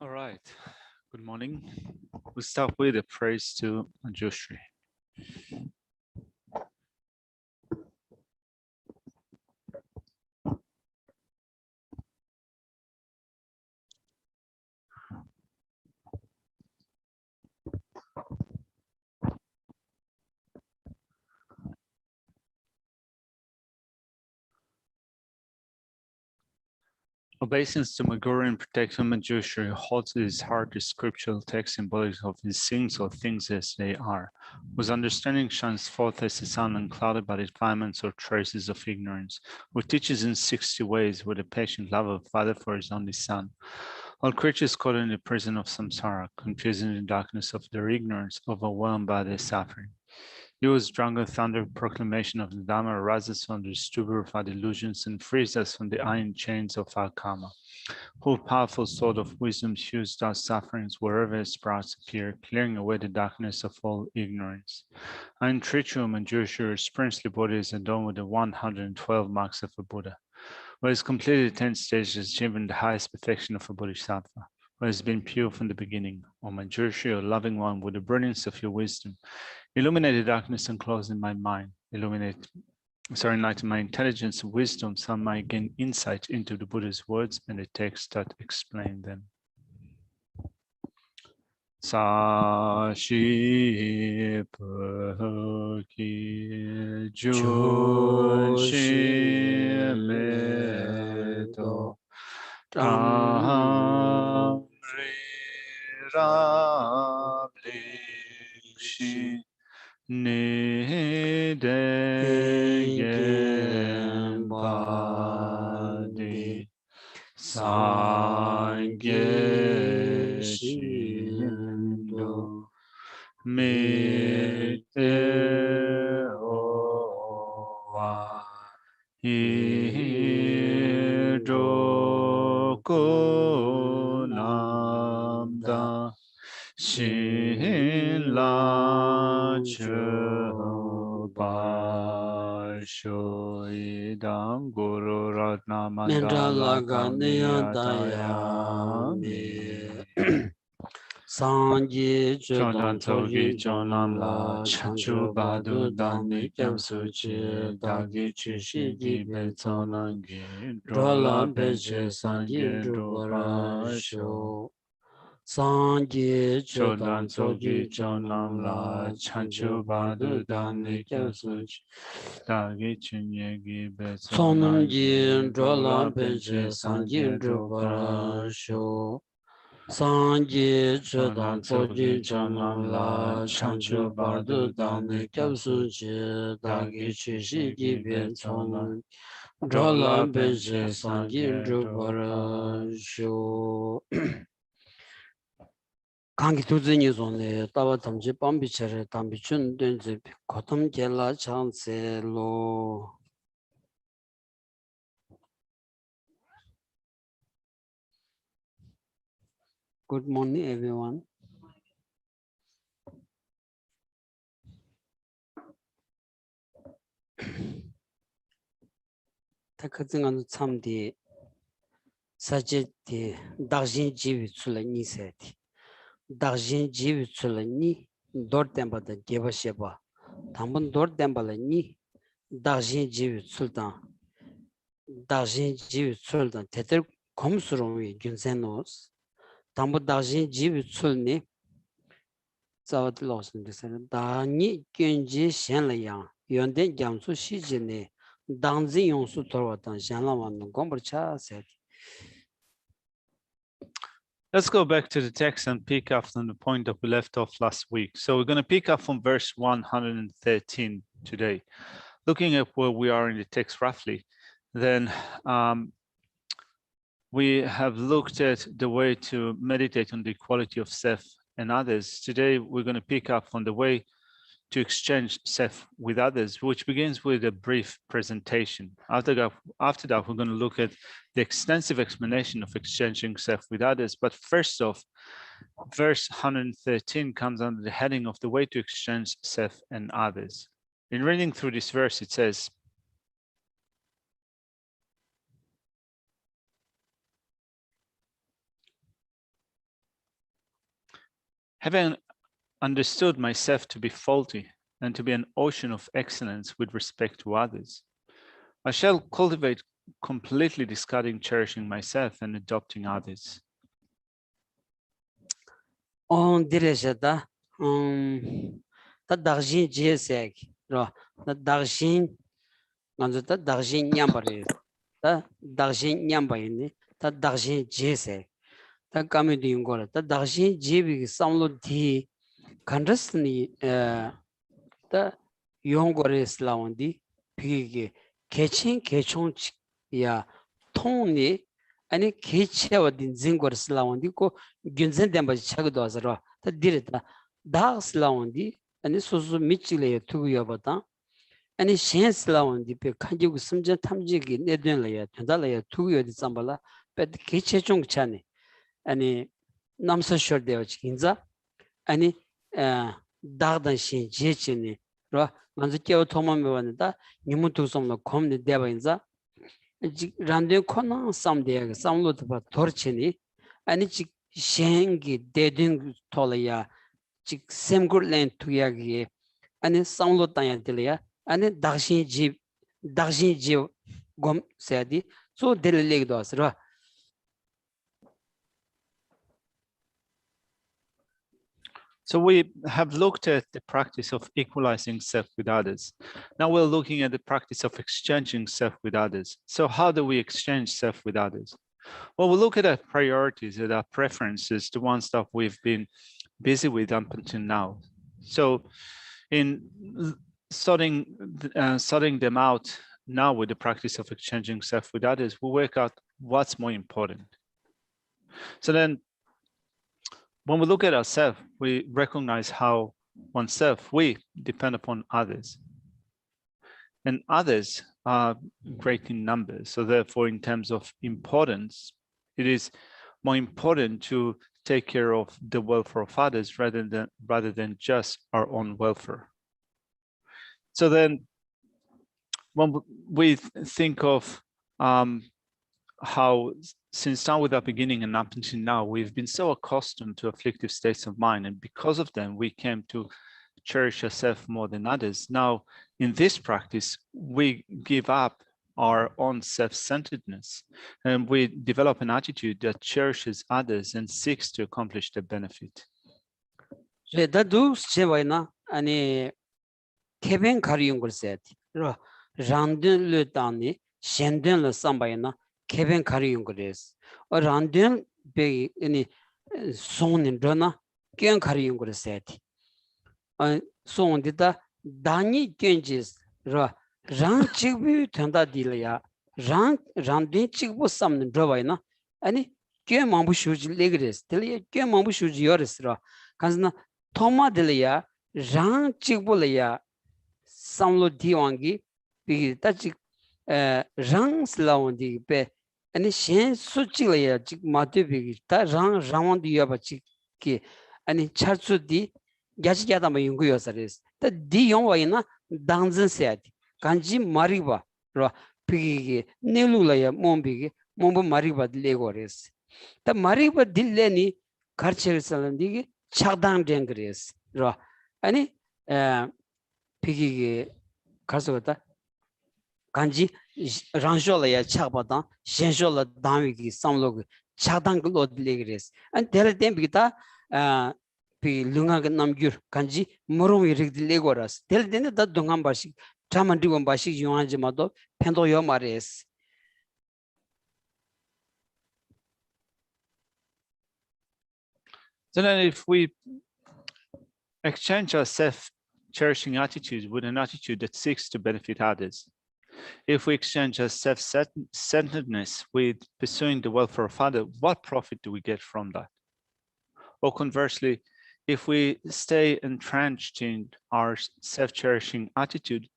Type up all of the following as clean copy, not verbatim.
All right. Good morning. We'll start with a praise to Geshe. Obeisance to Maguru and protection of Geshe, who holds in his heart the scriptural text symbolic of his things or things as they are, whose understanding shines forth as the sun unclouded by defilements or traces of ignorance, who teaches in 60 ways with a patient love of Father for his only Son. All creatures caught in the prison of samsara, confused in the darkness of their ignorance, overwhelmed by their suffering. He whose drunken thunder proclamation of the Dhamma arises from the stupor of our delusions and frees us from the iron chains of our karma. Whose powerful sword of wisdom hews our sufferings wherever its sprouts appear, clearing away the darkness of all ignorance. I entreat you, Manjushura's princely body is adorned with the 112 marks of a Buddha, who has completed the 10 stages, achieving the highest perfection of a Bodhisattva, who has been pure from the beginning. O Manjushri, O loving one, with the brilliance of your wisdom, illuminate the darkness enclosed in my mind. Enlighten my intelligence and wisdom, so I might gain insight into the Buddha's words and the texts that explain them. Sashi Purki Jushi Medo Tamri Rablishi Nidegen Badi Sangye Shindo Mite Owa Hidoko Namda Shin La Chupa Shoidam Guru Ratna Mandala Kamiyatayami Sangye Chodan Chodan Togi Togi Chonam La La Chanchu Chanchu Badu Badu Dani Dani Kyam Kyamsu Suchi Chi Dagi Dagi Chishi Chishi Gibe Gibe Tonang Tonangi Drola Drola Penche Peche Sangye Sangye Drupara Drupa Sho Sho Sangye Chodan Chodan Togi Togi Chonam Chonam La La Chanchu Chanchu Badu Badu Dani Dani Kyam Kyamsu Suchi Dagi Chinye Gibe Sonam Tonangi Jin Drola Drola Penche Peche Sangye Sangye Drupara Drupara Sho Sho Sangye Chodan Chodan Togi Togi Chonam Chonam La La Chanchu Chanchu Badu Badu Dani Dani Kyam Kyamsu Suchi Chi Dagi Dagi Chishi Chishi Gibe Gibe Tonangi Tonang Drola Drola Peche Penche Sangye Sangye Drupara Drupara Sho Kangi tuzi nizo ne tawa tamchi pambi chere tambi chun dunzi kotam gela chanse lo. Good morning, everyone. Takatsingan tsamdi sajid di dakshin jivi tsula ni seti. Dakshin jivi tsula ni dor tempa da geba sheba. Tambun dor tempa la ni dakshin jivi tsultan. Dakshin jivi tsultan teter komsurungwi gyunsen nos. Tambu dakshin jivi tsulni zawad lawson desana. Dani gyunji shenla yang yonden gyamsu shijini dangzi yongsu torwatan shenla wan gombar cha seti. Let's go back to the text and pick up from the point that we left off last week. So we're going to pick up from verse 113 today. Looking at where we are in the text roughly, then we have looked at the way to meditate on the equality of self and others. Today, we're going to pick up on the way to exchange self with others, which begins with a brief presentation. After that, we're going to look at the extensive explanation of exchanging self with others. But first off, verse 113 comes under the heading of the way to exchange self and others. In reading through this verse, it says, Having understood myself to be faulty and to be an ocean of excellence with respect to others, I shall cultivate completely discarding cherishing myself and adopting others. On direjada ta dagshin jesek ro ta dagshin nganzo ta dagshin nyambare ta dagshin nyambayni ta dagshin jesek ta kamidu yungora ta dagshin jebi samlo di kandrasni ta yongore slawandi pigi kechin kechon ya 통니 아니 개체와 딘징거를 슬라운디 고 균전 덴바 차기도 하서라 다 디르다 다 슬라운디 아니 소소 미치래 투구여 보다 아니 신 슬라운디 배 간지고 심전 탐지기 내된래야 된달래야 투구여 디sambal라 배 개체 중 차네 아니 남서 쇼르데어 진자 아니 다단 신 제치니 로 먼저 깨어 토마메 왔다 니무투somno 콤니 데바인자 randev kona samdega samlut ba torchini ani chik shengi deding tolaya chik semgur len tuyagi ani samlut tanya dilya ani dagshin ji gom sadi so deleleg dosra. So we have looked at the practice of equalizing self with others. Now we're looking at the practice of exchanging self with others. So how do we exchange self with others? Well, we look at our priorities, at our preferences, the ones that we've been busy with up until now. So in sorting them out now with the practice of exchanging self with others, we work out what's more important. So then when we look at ourselves, we recognize how oneself, we depend upon others. And others are great in numbers. So therefore, in terms of importance, it is more important to take care of the welfare of others rather than just our own welfare. So then when we think of how since time without beginning and up until now, we've been so accustomed to afflictive states of mind, and because of them, we came to cherish ourselves more than others. Now, in this practice, we give up our own self-centeredness, and we develop an attitude that cherishes others and seeks to accomplish their benefit. 아니 케벤 가리용 걸 세티. 란든 르다니 셴든 르 삼바이나 케벤 가리용 거레스. 란든 베 아니 손인 드나 켄 가리용 걸 세티. 손디다 다니 켄지스 랑 치부 텐다 딜야 란든 치부 삼는 드바이나 아니 켄 망부 슈지 레그레스. 딜야 켄 망부 슈지 요레스라. 간스나 토마 딜야 랑 치부려야 samlo diwangi bi ta chik rang slawondi pe ani shen suchila ya chik mate bi ta rang ramandi ya ba chik ki ani charsu di yachi ya da ma yungu yosares ta di yongwa ina dangzin seati kanji mariba ro pi nelula ya mombi mombo mariba legores ta mariba dilleni karchel salandi chagdang dengres ro ani 피기게 가서다 간지 란쇼라야 차바다 셴쇼라 다미기 삼로그 차당글로 들리그레스 안 데르템 비타 피 룽아가 남규 간지 모로미 릭들레고라스 데르데네 다 동암바시 차만디원 바시 유한지마도 펜도요 마레스. So then if we exchange our self-cherishing attitudes with an attitude that seeks to benefit others, if we exchange our self-centeredness with pursuing the welfare of others, what profit do we get from that? Or conversely, if we stay entrenched in our self-cherishing attitude,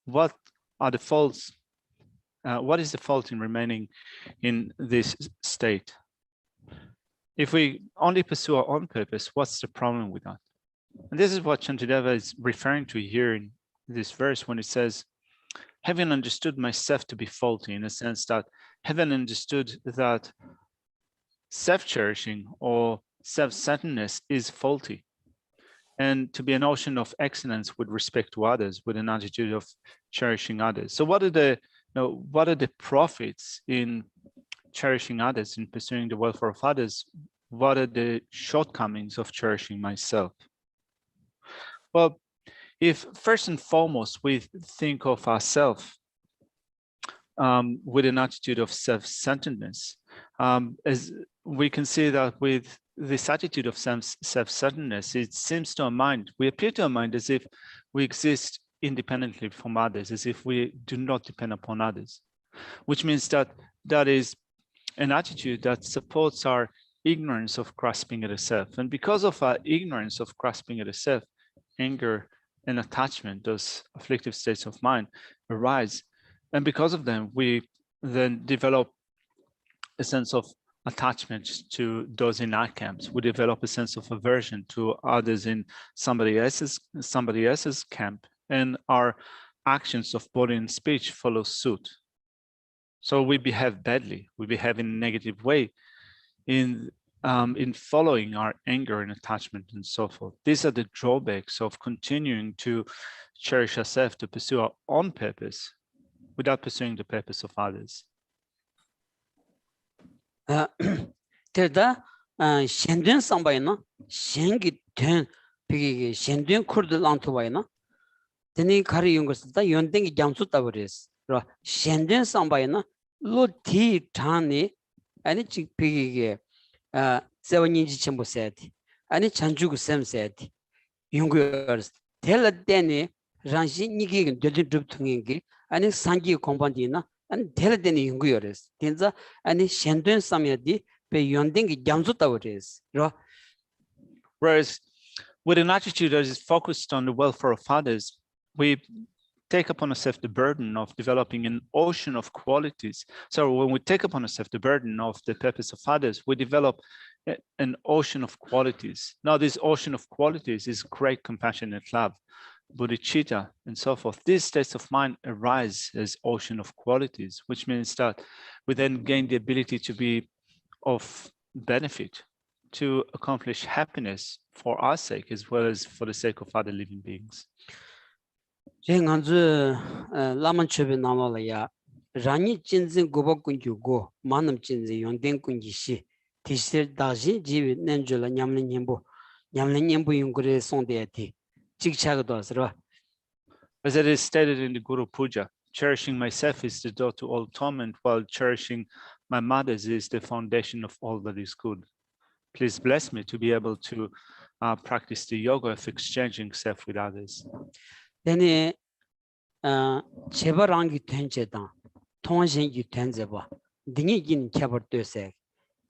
what are the faults? What is the fault in remaining in this state? If we only pursue our own purpose, what's the problem with that? And this is what Shantideva is referring to here in this verse when it says, having understood myself to be faulty, in a sense that having understood that self-cherishing or self-centeredness is faulty. And to be an ocean of excellence with respect to others, with an attitude of cherishing others. So what are the profits in cherishing others, in pursuing the welfare of others? What are the shortcomings of cherishing myself? Well, if first and foremost we think of ourselves with an attitude of self-centeredness, as we can see that with this attitude of self-centeredness, it seems to our mind, we appear to our mind as if we exist independently from others, as if we do not depend upon others, which means that that is an attitude that supports our ignorance of grasping at a self. And because of our ignorance of grasping at a self, anger and attachment, those afflictive states of mind, arise. And because of them, we then develop a sense of attachment to those in our camps. We develop a sense of aversion to others in somebody else's camp, and our actions of body and speech follow suit. So we behave badly, we behave in a negative way in following our anger and attachment and so forth. These are the drawbacks of continuing to cherish ourselves, to pursue our own purpose without pursuing the purpose of others. Terda shenduen sambayna shengi ten pigi shenduen kurdu lantubayna teni kari yungusda yondengi jamsu taburis ro shenduen sambayna lo ti tani ani chik pigi sewa ninji chenpo seti ani chanjugu sem seti yunguyars tela teni ranshi nigi dodin drup tungingi ani sangi kompandina and tell den yunguyores tenza ani shenduen samyadi pe yondengi jamsu taburis ro. Whereas with an attitude that is focused on the welfare of others, we take upon ourselves the burden of developing an ocean of qualities. So when we take upon ourselves the burden of the purpose of others, we develop an ocean of qualities. Now, this ocean of qualities is great compassionate love, bodhicitta, and so forth. These states of mind arise as ocean of qualities, which means that we then gain the ability to be of benefit, to accomplish happiness for our sake as well as for the sake of other living beings. Laman chebe namala ya rani jinzin goba kunju go manam jinzin yonden kunji shi tishir daji jiwi nenjula nyamlin nyembo yungure sonde ati chikchaga dosra. As it is stated in the Guru Puja, cherishing myself is the door to all torment, while cherishing my mothers is the foundation of all that is good. Please bless me to be able to practice the yoga of exchanging self with others. Then chebarangi tenjeda tonshengi tenjeba dingigin chabar dose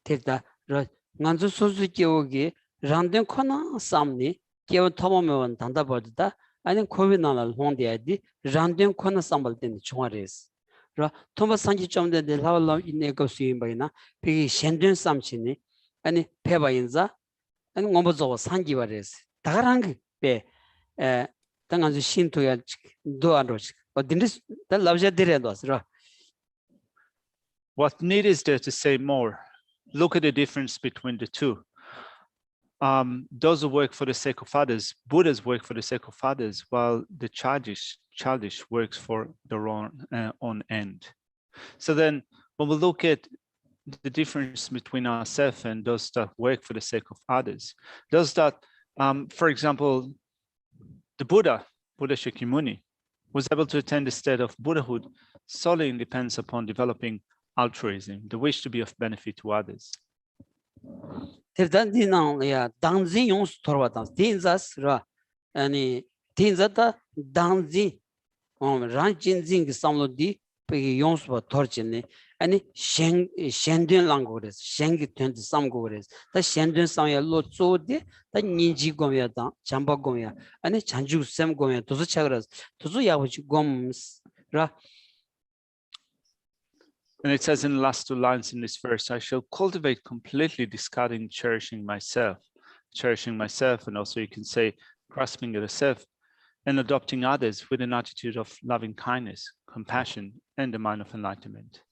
terda nganzu sosu geogi randen kona samni geo tomomewan dandabodda 아니 코비나날 홍디아디 란덴 코나 삼발된 중화레스 라 토마 산지 좀데 라올라 인네고 수임바이나 비 셴든 삼치니 아니 페바인자 아니 곰보조 산기바레스 다가랑 베 당한주 신토야 도안로스 어딘디스 다 라브자데레도스 라. What need is there to say more? Look at the difference between the two. Those who work for the sake of others, Buddhas work for the sake of others, while the childish works for their own end. So then when we look at the difference between ourselves and those that work for the sake of others, those that, for example, the Buddha Shakyamuni, was able to attain the state of Buddhahood solely depends upon developing altruism, the wish to be of benefit to others. terdandinan danzin yons torwatan tinzas ra ani tinzata danzin ranjinzing samlodi pe yons ba torchini ani shenduen langores shengi tend samgores ta shenduen samya lo zode ta ninji gomya da jamba gomya ani chanju sem gomya dozu chagras dozu yabuchi goms ra. And it says in the last two lines in this verse, I shall cultivate completely discarding cherishing myself, and also you can say grasping at a self, and adopting others with an attitude of loving kindness, compassion, and the mind of enlightenment.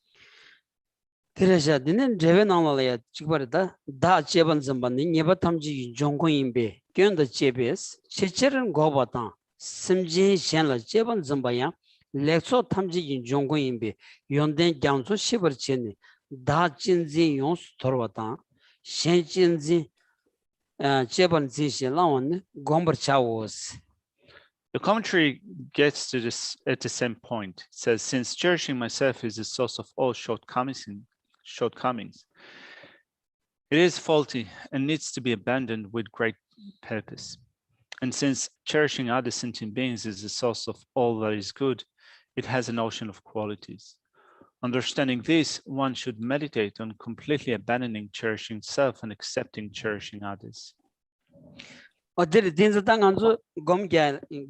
Teresha dinen reven anlalaya çıkbarda da ceban zambanı neba tamcı jongon imbe gönda cebes çeçerin gobatan simci şenla ceban zambaya lekso tamcı jongon imbe yonden gamso şibar çeni da cinzi yons torvatan şen cinzi ceban zinşe lawan gombar çavos. The commentary gets to this at the same point. It says, since cherishing myself is the source of all shortcomings, it is faulty and needs to be abandoned with great purpose. And since cherishing other sentient beings is the source of all that is good, it has an ocean of qualities. Understanding this, one should meditate on completely abandoning cherishing self and accepting cherishing others. 어들 딘즈당 안주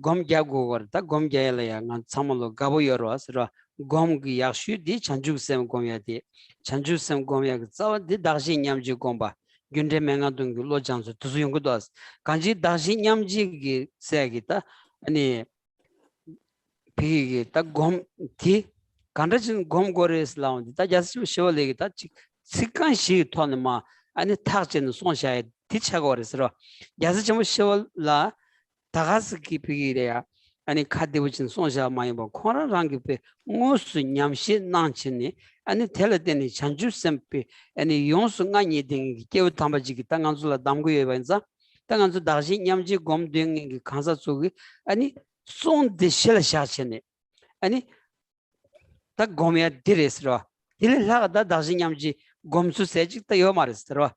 곰갸고 거다 곰갸야야 난 참말로 가보 여러스라 곰기 약슈디 찬주sem 곰야디 찬주sem 곰야 자와디 다시 냠지 곰바 균데 맹아둥 로장서 두수용고도 간지 다시 냠지 세기다 아니 비기 딱곰티 간다진 곰고레스 라운디 다 자스 쇼레기다 직간시 토는마 아니 탁제는 손샤에 디차고 그래서 야스 좀 쇼라 다가스 기피기래야 아니 카드부진 손샤 많이 뭐 코라랑기페 무스 냠시 난치니 아니 텔레데니 찬주셈피 아니 용수가니 딩 깨우 담바지기 땅안줄라 담고에 반자 땅안주 다시 냠지 곰딩이 간사 속이 아니 손 데실샤치니 아니 딱 곰이야 디레스라 딜라다 다시 냠지 곰수 세직다 요 말했더라.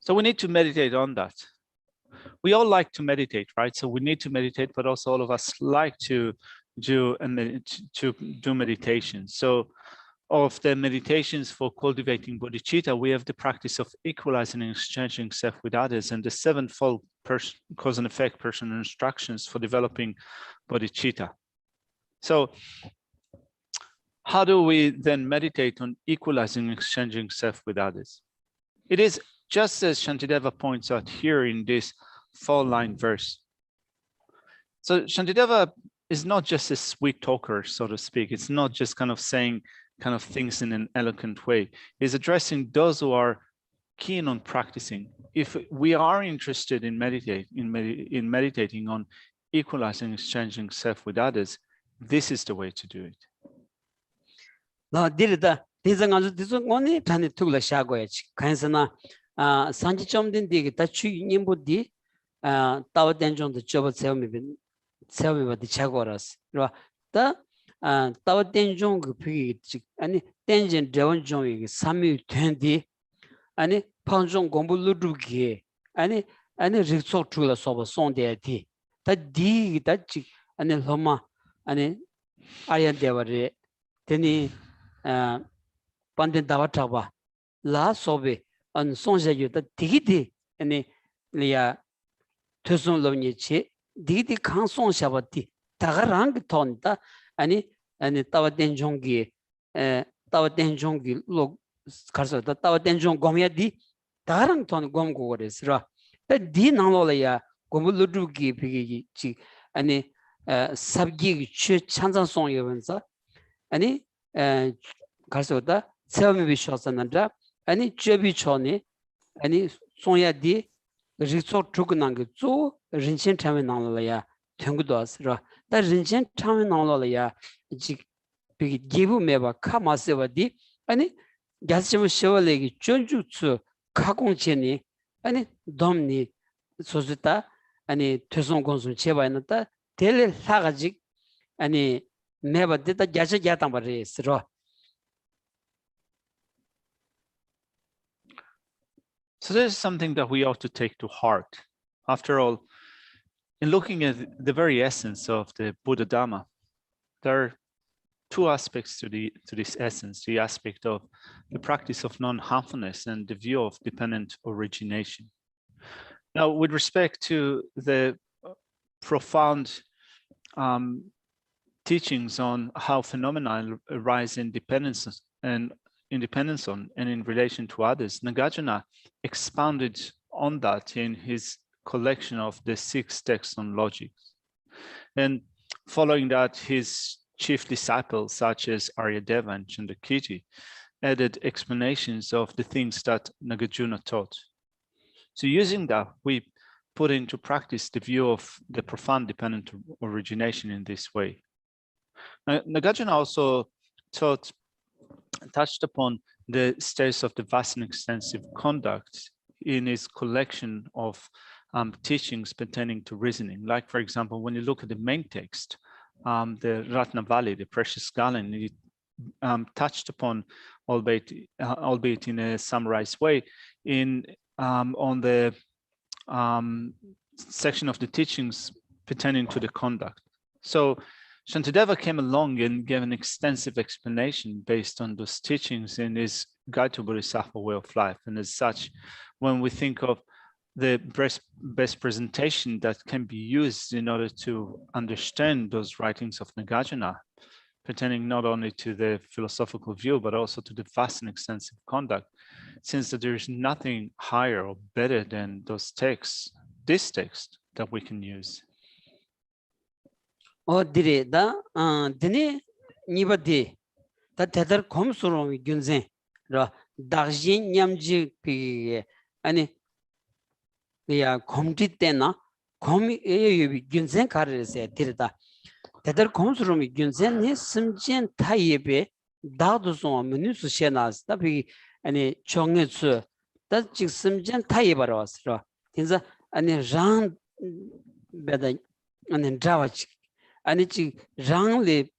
So we need to meditate on that. We all like to meditate, right? So we need to meditate, but also all of us like to do meditation. So of the meditations for cultivating bodhicitta, we have the practice of equalizing and exchanging self with others, and the sevenfold cause and effect personal instructions for developing bodhicitta. So how do we then meditate on equalizing and exchanging self with others? It is just as Shantideva points out here in this 4-line verse. So Shantideva is not just a sweet talker, so to speak. It's not just kind of saying kind of things in an eloquent way. He's addressing those who are keen on practicing. If we are interested in meditating on equalizing, exchanging self with others, this is the way to do it. 나 디르다 디정아주 디정원이 단에 tukla shago야지. 간서나 산지 좀된 디게 다 추님부디 타워 덴종도 저버 세우미바디 차고라스. 그러나 타워 덴종 그 피기 아니 덴전 대원종이 삼미 된디 아니 판종 공부르르기 아니 릭소 출라 소버 손데디 다 디다 지 아니 로마 아니 아리안 데버리 데니 반데 다와타바 라 소베 안 손제유다 디디 아니 리아 퇴송로니치 디디 칸송샤바티 다가랑 톤다 아니 타와덴종기 타와덴종기 로 가서다 타와덴종 고미야디 다가랑 톤 곰고레스라 디 나로라야 곰루두기 비기 지 아니 삽기 취 찬장송 여면서 아니 가서다 세움이 비셔서는다 아니 제비촌이 아니 송야디 리소 죽는 게조 린신 참에 나올라야 된것도 왔으라 다 린신 참에 나올라야 지 비기 기부 매바 카마세바디 아니 가스좀 쇼레기 전주츠 가공체니 아니 dom니 소스다 아니 퇴송 공수 제바였다 델레 사가지 아니 매바데다 자자자당 바레스로. So this is something that we ought to take to heart. After all, in looking at the very essence of the Buddha Dhamma, there are two aspects to this essence: the aspect of the practice of non-harmfulness and the view of dependent origination. Now, with respect to the profound teachings on how phenomena arise in dependence on and in relation to others, Nagarjuna expounded on that in his collection of the 6 texts on logic. And following that, his chief disciples, such as Aryadeva and Chandrakirti, added explanations of the things that Nagarjuna taught. So using that, we put into practice the view of the profound dependent origination in this way. Now, Nagarjuna also touched upon the status of the vast and extensive conduct in his collection of teachings pertaining to reasoning. Like, for example, when you look at the main text, the Ratnavali, the Precious Garland, it touched upon, albeit in a summarized way, on the section of the teachings pertaining to the conduct. So Shantideva came along and gave an extensive explanation based on those teachings in his Guide to Bodhisattva Way of Life. And as such, when we think of the best presentation that can be used in order to understand those writings of Nagarjuna, pertaining not only to the philosophical view, but also to the vast and extensive conduct, since that there is nothing higher or better than those texts, this text, that we can use. 어디래다 드네 니버디 다 대들 검수로미 균세 라 다진 냠지 비 아니 야 검지 때나 검이 예비 균세 가르세 디르다 대들 검수로미 균세니 심진 타예베 다도소 미누스 셰나스다 비 아니 총에츠 다 직심진 타예바라스라 인자 아니 장 베다 아니 드라와치 아니 지 장리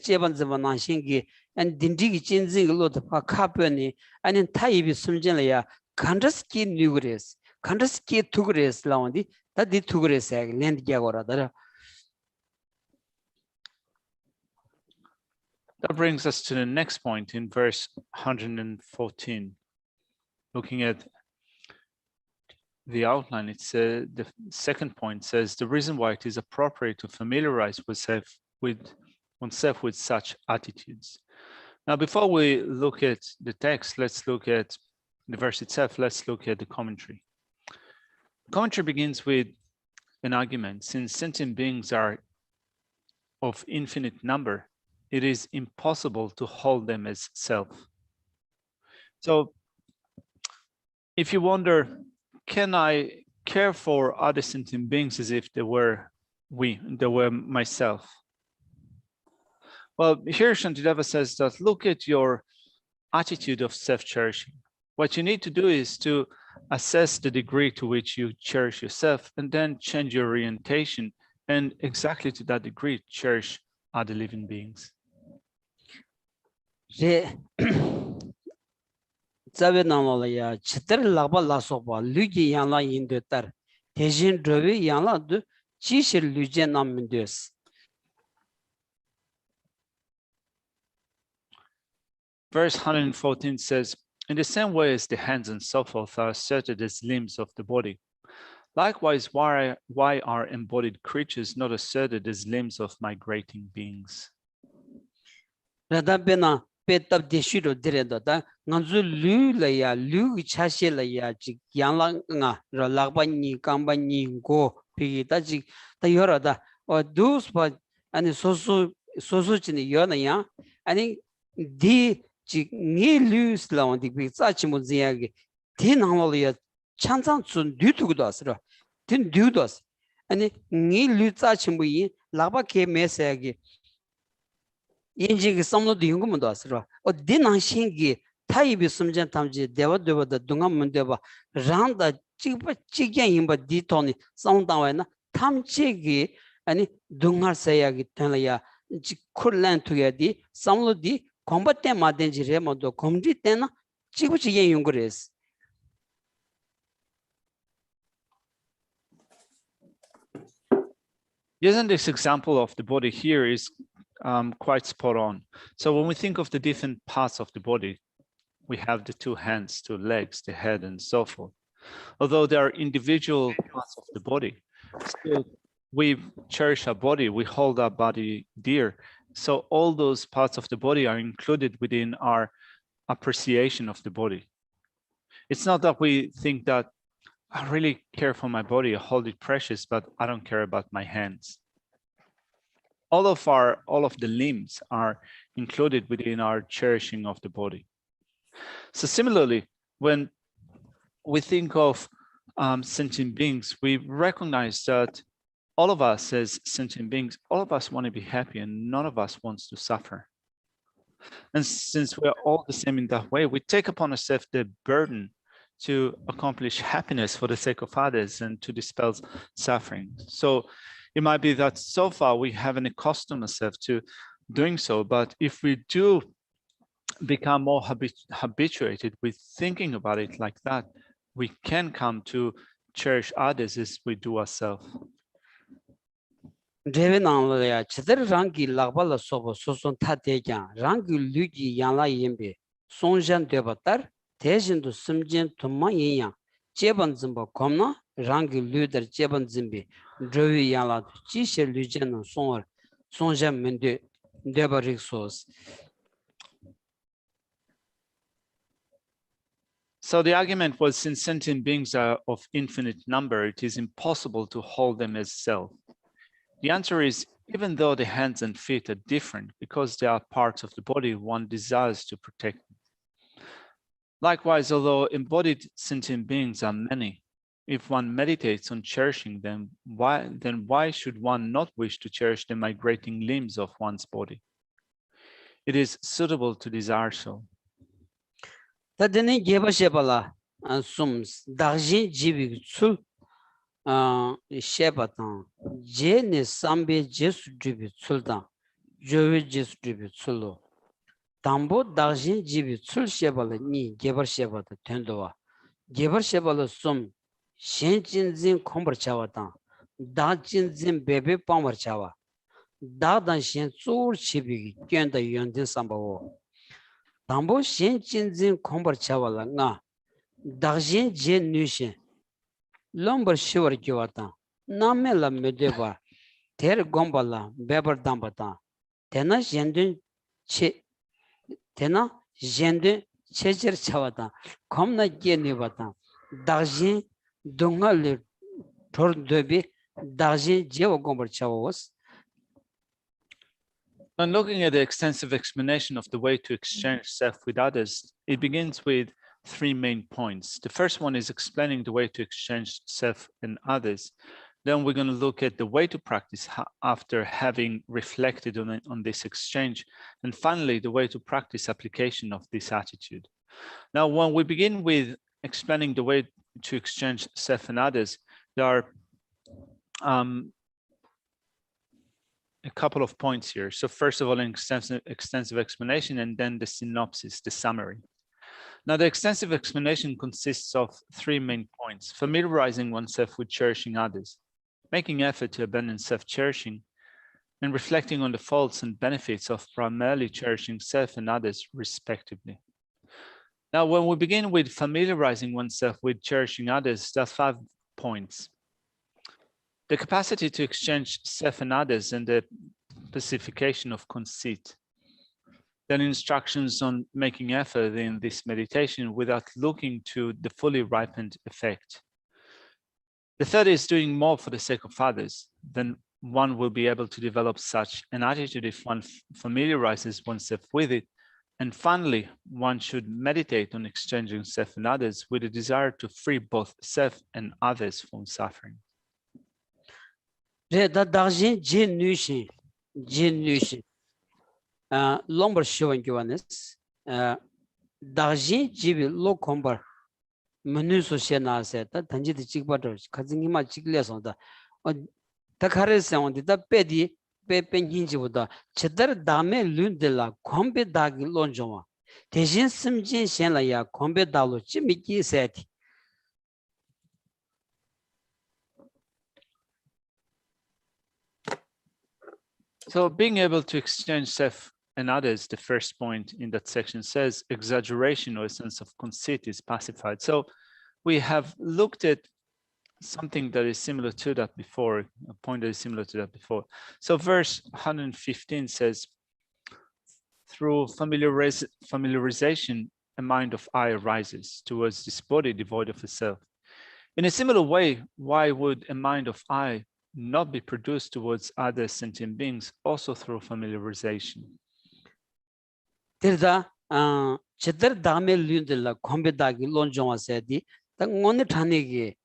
제반즈바나 신기 안 딘디기 진진글로도 파카변이 아니 타입이 숨진래야 간더스키 뉴그레스 간더스키 투그레스 라운디 다디 투그레스 랜디야고라다. That brings us to the next point in verse 114. Looking at the outline, it's the second point says the reason why it is appropriate to familiarize oneself with such attitudes. Now, before we look at the text, let's look at the verse itself. Let's look at the commentary. The commentary begins with an argument. Since sentient beings are of infinite number, it is impossible to hold them as self. So if you wonder, can I care for other sentient beings as if they were myself? Well, here Shantideva says that look at your attitude of self-cherishing. What you need to do is to assess the degree to which you cherish yourself and then change your orientation and exactly to that degree cherish other living beings. 자베나노야 치터 라바 라소바 류지 양라 인데터 대신 드비 양라도 지실 류제 남민데스. Verse 114 says, in the same way as the hands and so forth are asserted as limbs of the body, likewise why are embodied creatures not asserted as limbs of migrating beings? 라다베나 베탑 데시로 데레다다 nganzu lu la ya lu chashi la ya ji yang nga lagbanyi kambanyi go pi ta ji ta yora da o dus pa ani sosu chini yona ya ani di ji ngi lu la on di bi sa chi mo zia ge di nang lo ya chanzang chun du tu do asra din du do as ani ngi lu sa chi mo yi lagba ke me sa ge 인지기 섬노도 연구문도 왔어. 어디난신기 타입이 숨전 탐지 대화되버다 동안 봐. 란다 찌게 임바 디토니 상당와나 탐지기 아니 동할세야기 때라야 콜란 투야디 섬노디 콤바테 마덴지 레모도 콤디 때나 찌부찌게 연구레스. Using this example of the body here is quite spot on. So when we think of the different parts of the body, we have the two hands, two legs, the head, and so forth. Although there are individual parts of the body, still we cherish our body, we hold our body dear. So all those parts of the body are included within our appreciation of the body. It's not that we think that I really care for my body, I hold it precious, but I don't care about my hands. all of the limbs are included within our cherishing of the body. So similarly, when we think of sentient beings, we recognize that all of us as sentient beings, all of us want to be happy and none of us wants to suffer. And since we're all the same in that way, we take upon ourselves the burden to accomplish happiness for the sake of others and to dispel suffering. So it might be that so far we haven't accustomed ourselves to doing so, but if we do become more habituated with thinking about it like that, we can come to cherish others as we do ourselves. Devi Nangla Chidar Rangi Lagbala Sobo Soson Tatejan, Rangi Lugi Yanla Yimbe, Sonjan Debatar, Tejin to Simjin to Mayang, Jeban Zimba Komna, Rangi Luder Jeban Zimbi, Drewi Yala, Jisha Lujan Songer, Sonjan Mende, Debarik Sos. So the argument was, since sentient beings are of infinite number, it is impossible to hold them as self. The answer is, even though the hands and feet are different, because they are parts of the body, one desires to protect them. Likewise, although embodied sentient beings are many, if one meditates on cherishing them, why should one not wish to cherish the migrating limbs of one's body? It is suitable to desire so. Tadini Geba Shebala and Sums, Darjin Jibik Sul. Shebatan, Jene Sambe Jesu Dribi Sultan, Jovi Jesu Dribi Sulu. Tambo Darjin Jibi Sul Shebala Ni, Geber Shebata Tendova, Geber Shebala Sum, Shenjin Zin Komber Chawatan, Dajin Zin Bebe Palmer Chawa, Dadan Shen Zur Chibi, Genda Yondin Sambawo. Tambo Shenjin Zin Komber Chawala Na, Darjin Jen Nushin. Lomber shiver kiwata, namela medeba, ter gombala, beber dambata, tena jendun checher chavata, komna genibata, dajin dungal tor debi, dajin jevo gomber chavos. When looking at the extensive explanation of the way to exchange self with others, it begins with 3 main points. The first one is explaining the way to exchange self and others. Then we're going to look at the way to practice after having reflected on this exchange. And finally, the way to practice application of this attitude. Now, when we begin with explaining the way to exchange self and others, there are a couple of points here. So first of all, an extensive explanation, and then the synopsis, the summary. Now, the extensive explanation consists of 3 main points: familiarizing oneself with cherishing others, making effort to abandon self-cherishing, and reflecting on the faults and benefits of primarily cherishing self and others, respectively. Now, when we begin with familiarizing oneself with cherishing others, there are 5 points. The capacity to exchange self and others and the pacification of conceit. Then instructions on making effort in this meditation without looking to the fully ripened effect. The third is doing more for the sake of others. Then one will be able to develop such an attitude if one familiarizes oneself with it. And finally, one should meditate on exchanging self and others with a desire to free both self and others from suffering. Lomber showing you on this. Dajin Jibi low comber. Menuso Shena said that Tanji the chick butter, Kazingima chickless on the Takares on the Pedi, Pepen Hinjibuda, Cheddar Dame Lundela, Combe Dag Lonjoma. Tejin Simjin Shenlaya, Combe Dalo, Chimiki said. So being able to exchange self and others, the first point in that section says exaggeration or a sense of conceit is pacified. So we have looked at something that is similar to that before, a point that is similar to that before. So verse 115 says, through familiarization, a mind of I arises towards this body devoid of a self. In a similar way, why would a mind of I not be produced towards other sentient beings also through familiarization. Tirda chedar dame lundilla kombe dagi lonjong asedi ta ngone thanegi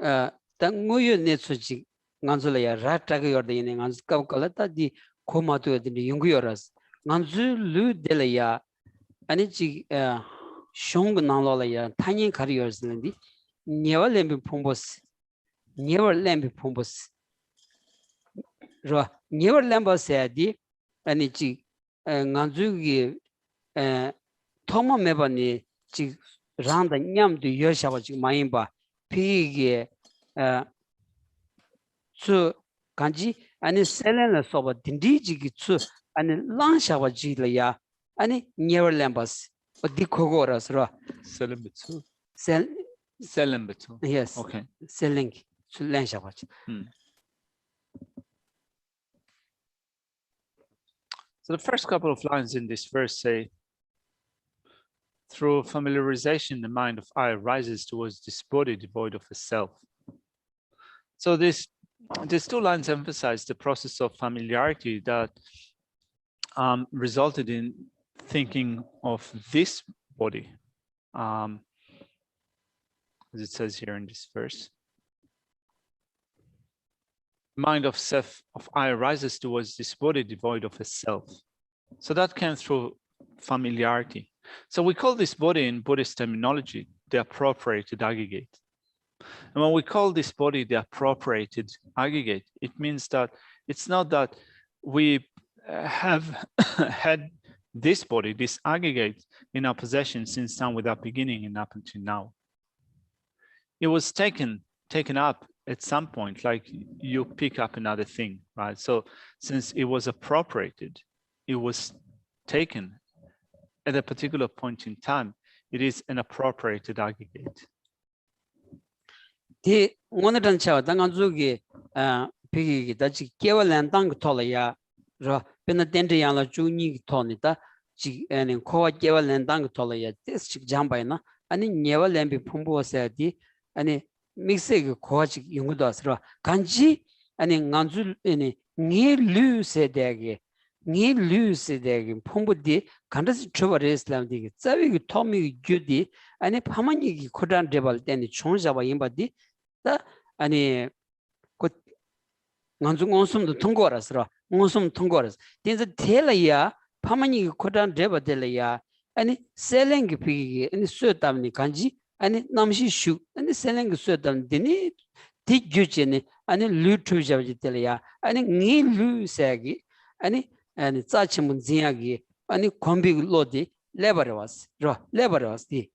ta nguyo netsuji nganzula ya rata ga yorde ine nganz ka kala ta di khoma to yodi yungu yoras nganzu lu dela ya ani ji shong nangla ya tanyin kari yorslendi nyewa lembi phombos ro nyewa lemba sedi ani ji nganzu gi thoma mebani ji randa nyam du yoshawa ji mayimba pigi tsu kanji ani selena soba dindi ji gi tsu ani langshawa ji la ya ani nyewa lembas di kogoras ro Selembetsu. sel Selembetsu. yes Okay. selling tsu langshawa ji. So the first couple of lines in this verse say, through familiarization, the mind of I rises towards this body devoid of a self. So these two lines emphasize the process of familiarity that resulted in thinking of this body, as it says here in this verse. Mind of self of I rises towards this body devoid of a self. So that came through familiarity. So we call this body in Buddhist terminology the appropriated aggregate. And when we call this body the appropriated aggregate, it means that it's not that we have had this body, this aggregate in our possession since time without beginning and up until now. It was taken up at some point, like you pick up another thing, right? So since it was appropriated, it was taken at a particular point in time, it is an appropriated aggregate. Di ngone dan chawa dangan zugi pigi da ji kewalan dang tolaya ro pena dendri yang la ju ni toni da ji ani ko kewalan dang tolaya des chi jambay na ani nyewalan bi phumbo sa di ani mixe ge ko ji yungu das ro kanji ani nganzu ani ngi lu se dege ngi lu se dege phumbo di kandas choba islam di zawi gi tomi gyudi ani phamani gi khodan debal teni chongja ba yimba di 아니 그 nganzum 통과라서 nganzum 통과라서 근데 텔이야 파마니 코단 데바델이야 아니 셀랭기 피기 아니 수담니 간지 아니 남시 슈 아니 셀랭기 수담 되니 디규체니 아니 루트자지텔이야 아니 니 루세기 아니 짜치문 지야기 아니 콤비 로디 레버러스 디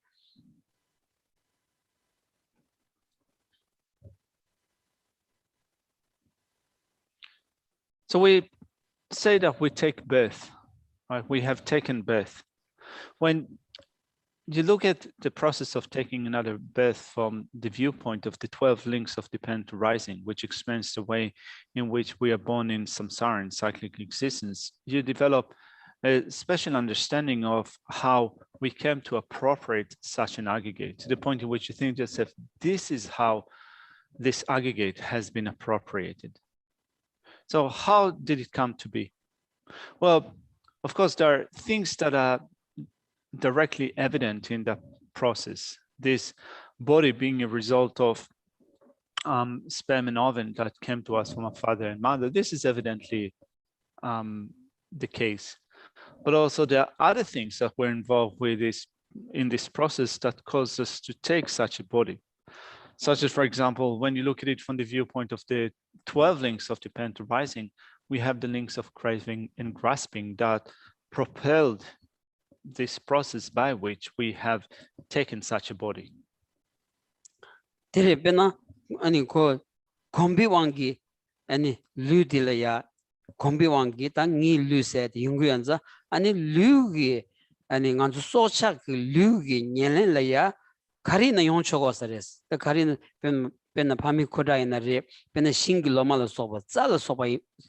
So we say that we take birth, right? We have taken birth. When you look at the process of taking another birth from the viewpoint of the 12 links of dependent arising, which explains the way in which we are born in samsara and cyclic existence, you develop a special understanding of how we came to appropriate such an aggregate, to the point in which you think to yourself, this is how this aggregate has been appropriated. So how did it come to be? Well, of course, there are things that are directly evident in the process. This body being a result of sperm and ovum that came to us from our father and mother, this is evidently the case. But also there are other things that were involved with this in this process that caused us to take such a body. Such as, for example, when you look at it from the viewpoint of the 12 links of dependent arising, we have the links of craving and grasping that propelled this process by which we have taken such a body. Terebena ani ko kombi wangi ani ludilaya kombi wangi ta ngi luse de yungyanza ani lugi ani nganzu socha lugi nyelen laya karina yonchogosares the karina pena pami kodaina re pena singi lomala soba zala soba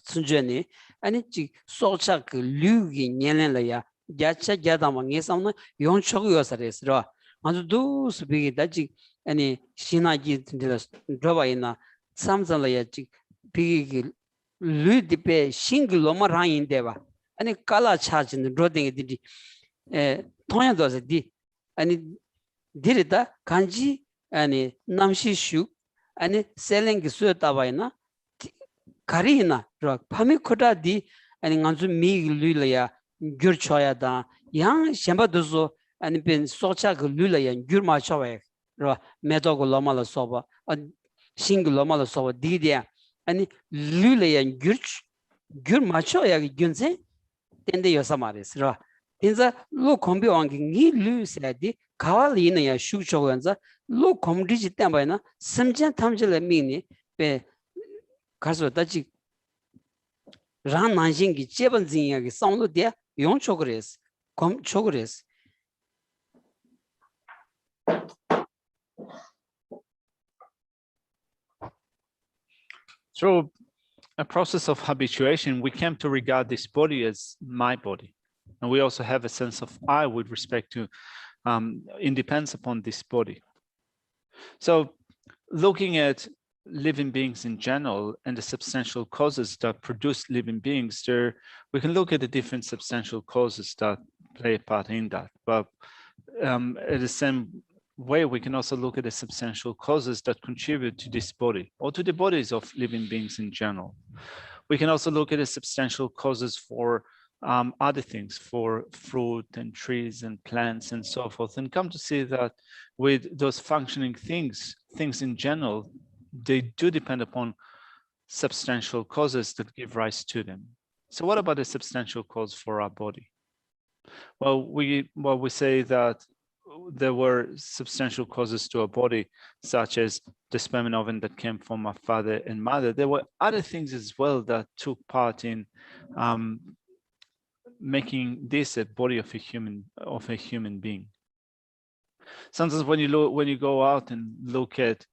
sunjeni ani ji socha lugi nyelen laya jacha jadama ngesamna yonchogosares ro nganzu dus bigi daji ani shinaji ndila drobaina samzalaya ji pigi lu dipe single loma rain deva ani kala charge in roding di tonya does di ani dirita kanji ani namshi shu ani selling sueta vaina karina ro phami khota di ani nganzu mi lulaya gyur choya da yang shamba dozo ani ben socha lulaya gyur ma choya ro medo go loma la soba single loma la soba di dia ani lulaya gyur ma choya gyunse tende yosamares ro tinza lo kombi wangi ngi lu sedi kawali ina ya shu choganza lo komdi jitten bayna simjen tamjile mini be karso daji ran nanjin gi jeban zinya gi samlo de yon chogres kom chogres. Through a process of habituation, we came to regard this body as my body. And we also have a sense of I with respect to, it depends upon this body. So looking at living beings in general and the substantial causes that produce living beings, we can look at the different substantial causes that play a part in that. But at the same way, we can also look at the substantial causes that contribute to this body or to the bodies of living beings in general. We can also look at the substantial causes for other things, for fruit and trees and plants and so forth, and come to see that with those functioning things in general, they do depend upon substantial causes that give rise to them. So what about the substantial cause for our body? Well, we say that there were substantial causes to our body, such as the sperm and ovum that came from our father and mother. There were other things as well that took part in making this a body of a human being. Sometimes when you go out and look at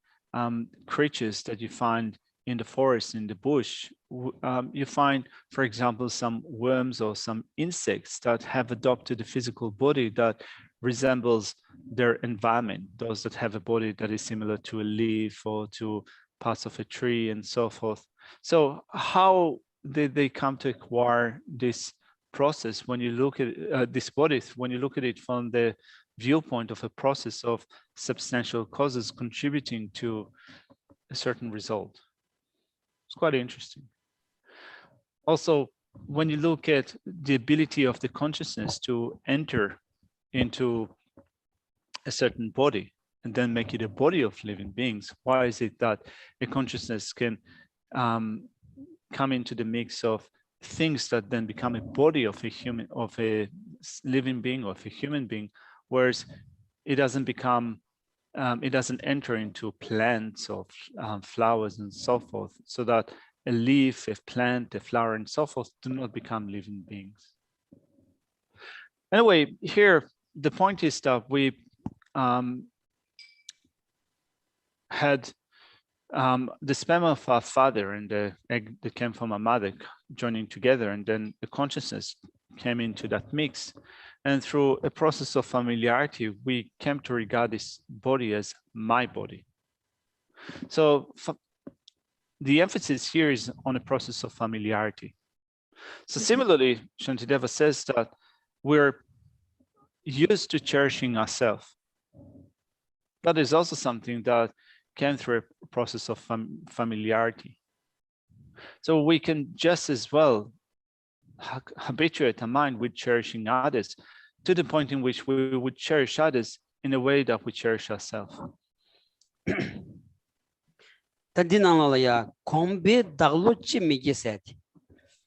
creatures that you find in the forest, in the bush, you find, for example, some worms or some insects that have adopted a physical body that resembles their environment, those that have a body that is similar to a leaf or to parts of a tree and so forth. So how did they come to acquire this process? When you look at this body, when you look at it from the viewpoint of a process of substantial causes contributing to a certain result, it's quite interesting. Also, when you look at the ability of the consciousness to enter into a certain body and then make it a body of living beings, why is it that a consciousness can come into the mix of things that then become a body of a living being, of a human being, whereas it doesn't become, it doesn't enter into plants or flowers and so forth, so that a leaf, a plant, a flower, and so forth do not become living beings. Anyway, here the point is that we had the sperm of our father and the egg that came from our mother joining together, and then the consciousness came into that mix. And through a process of familiarity, we came to regard this body as my body. So the emphasis here is on a process of familiarity. So similarly, Shantideva says that we're used to cherishing ourselves. That is also something that came through a process of familiarity. So we can just as well habituate our mind with cherishing others to the point in which we would cherish others in a way that we cherish ourselves. Tadinalaya kombe daglochi migised.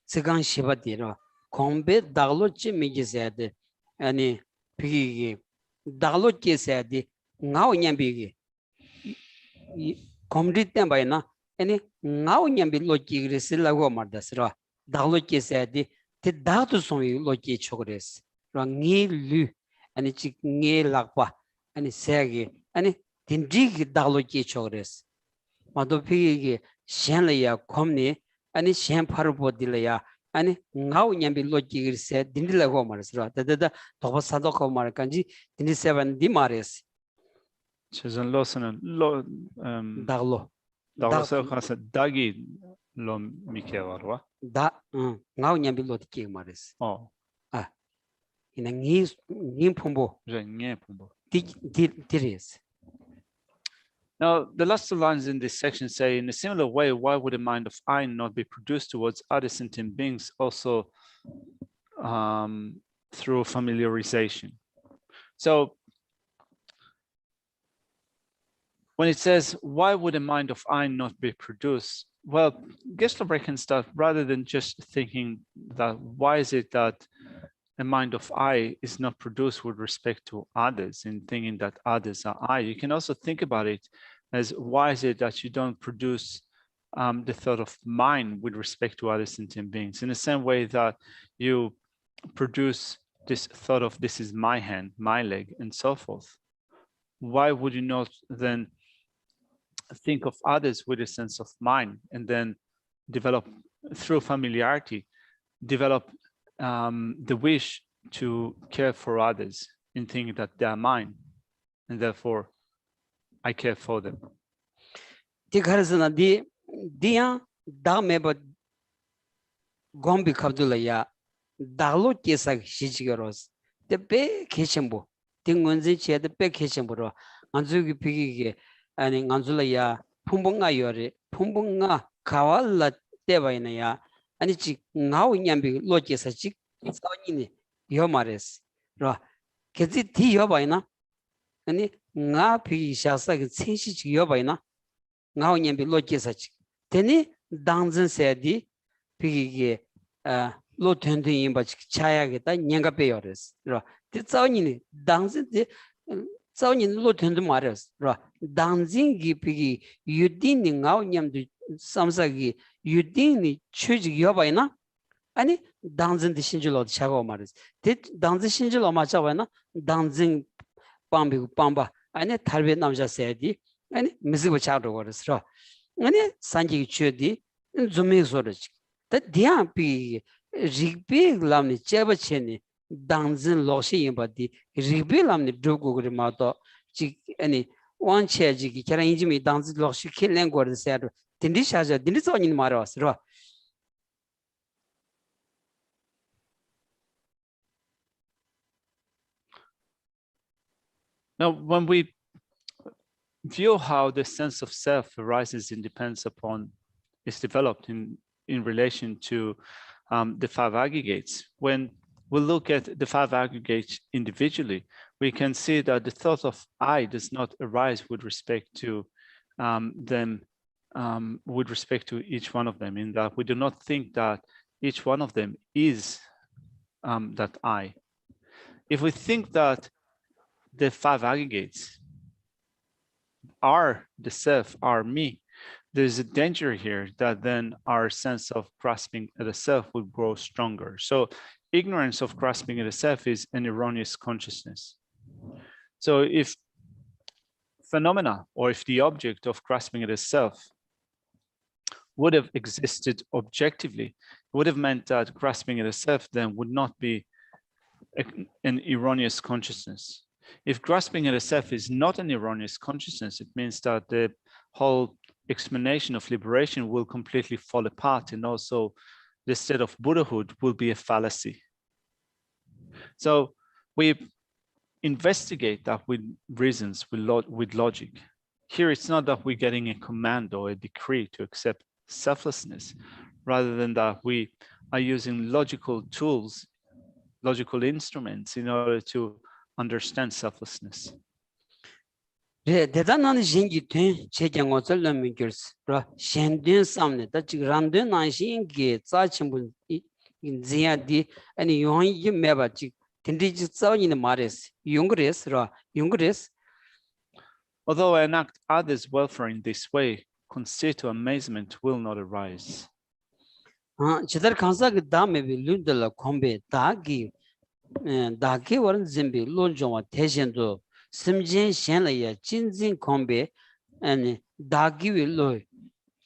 Sigan shibadiro kombe daglochi migised. Ani pigi daglochi sedi ngao nyambigi. Komditen bayna ani ngao nyambi loki gresi lago mardasra. Daglochi sedi te dagtu songi loki chogres. Rangi lu ani chik nge lakpa ani segi ani tindigi daglochi chogres. Madopi shenlaya komni ani shen parubodilaya ani ngao nyambi loki se dindila go marsra da toba sado ko markanji dindi seven di mares Chezan losan lo daglo daglo khasa dagi lo mikewaro. Da ngao nyambi lo ki mares. Oh, Ina ngi phombo renye pumbo. tiris. Now, the last two lines in this section say, in a similar way, why would a mind of I not be produced towards other sentient beings also through familiarization? So when it says, why would a mind of I not be produced? Well, Geshe reckons start rather than just thinking that why is it that a mind of I is not produced with respect to others and thinking that others are I, you can also think about it as why is it that you don't produce the thought of mind with respect to other sentient beings in the same way that you produce this thought of this is my hand, my leg, and so forth. Why would you not then think of others with a sense of mind and then develop through familiarity, develop the wish to care for others in thinking that they are mine and therefore I care for them. Di kharsana di diya da meba gombi khabdula ya dalo kesa shijigaros de be khechembo dingonzi che de be khechembo ro anzu gi pigi ge ani nganzula ya phungbonga yore phungbonga kawalla tebaina ya ani chi ngau nyambi lo kesa chi sawni ni yo mares ro kezi ti yo baina ani nga pigi shasa ge chenshi chi yo baina ngao nyambi lo kesa chi teni dangzin sedi pigi lo töndu yinba chi chaya ge ta nyanga pe yores ro ti zawni ni dangzin de zawni lo töndu mares ro dangzin gi pigi yudin ni ngao nyamdu samsa gi yudin ni chuji yo baina ani dangzin de shinjulo chago mares ti dangzin shinjulo ma chabaina dangzin pambi pamba ani tarbe namja sedi 아니 미스고 차도 거스러 아니 산지 추디 좀이 소르지 다 디아피 리비 람니 제버체니 당진 로시 임바디 리비 람니 두고 그리마도 지 아니 원체지기 저랑 이지미 당진 로시 킬랭 거르세로 딘디샤자 딘디소니 마르와스러 Now, when we view how the sense of self arises and depends upon, is developed in relation to the five aggregates. When we look at the five aggregates individually, we can see that the thought of I does not arise with respect to them, with respect to each one of them, in that we do not think that each one of them is that I. If we think that the five aggregates are the self, are me, there's a danger here that then our sense of grasping at the self will grow stronger. So ignorance of grasping at the self is an erroneous consciousness. So if phenomena, or if the object of grasping at the self would have existed objectively, it would have meant that grasping at the self then would not be an erroneous consciousness. If grasping at a self is not an erroneous consciousness, it means that the whole explanation of liberation will completely fall apart, and also the state of Buddhahood will be a fallacy. So we investigate that with reasons, with logic. Here, it's not that we're getting a command or a decree to accept selflessness, rather than that we are using logical tools, logical instruments in order to understand selflessness. 대단한 신기된 제경어를 넘기rs. 라 신된 삶에 다 지ran된 안신기 자침분 인지야디 아니 용이 매바지 딘디지 싸우는 말에서 용그레스라 용그레스. Although I enact others' welfare in this way, conceit or amazement will not arise. 제대로 간사가 다음에 룬들라 콤베 다기 다기 원은 짐비 론종와 대신도 심진 현라야 진진 콤베 아니 다기 윌로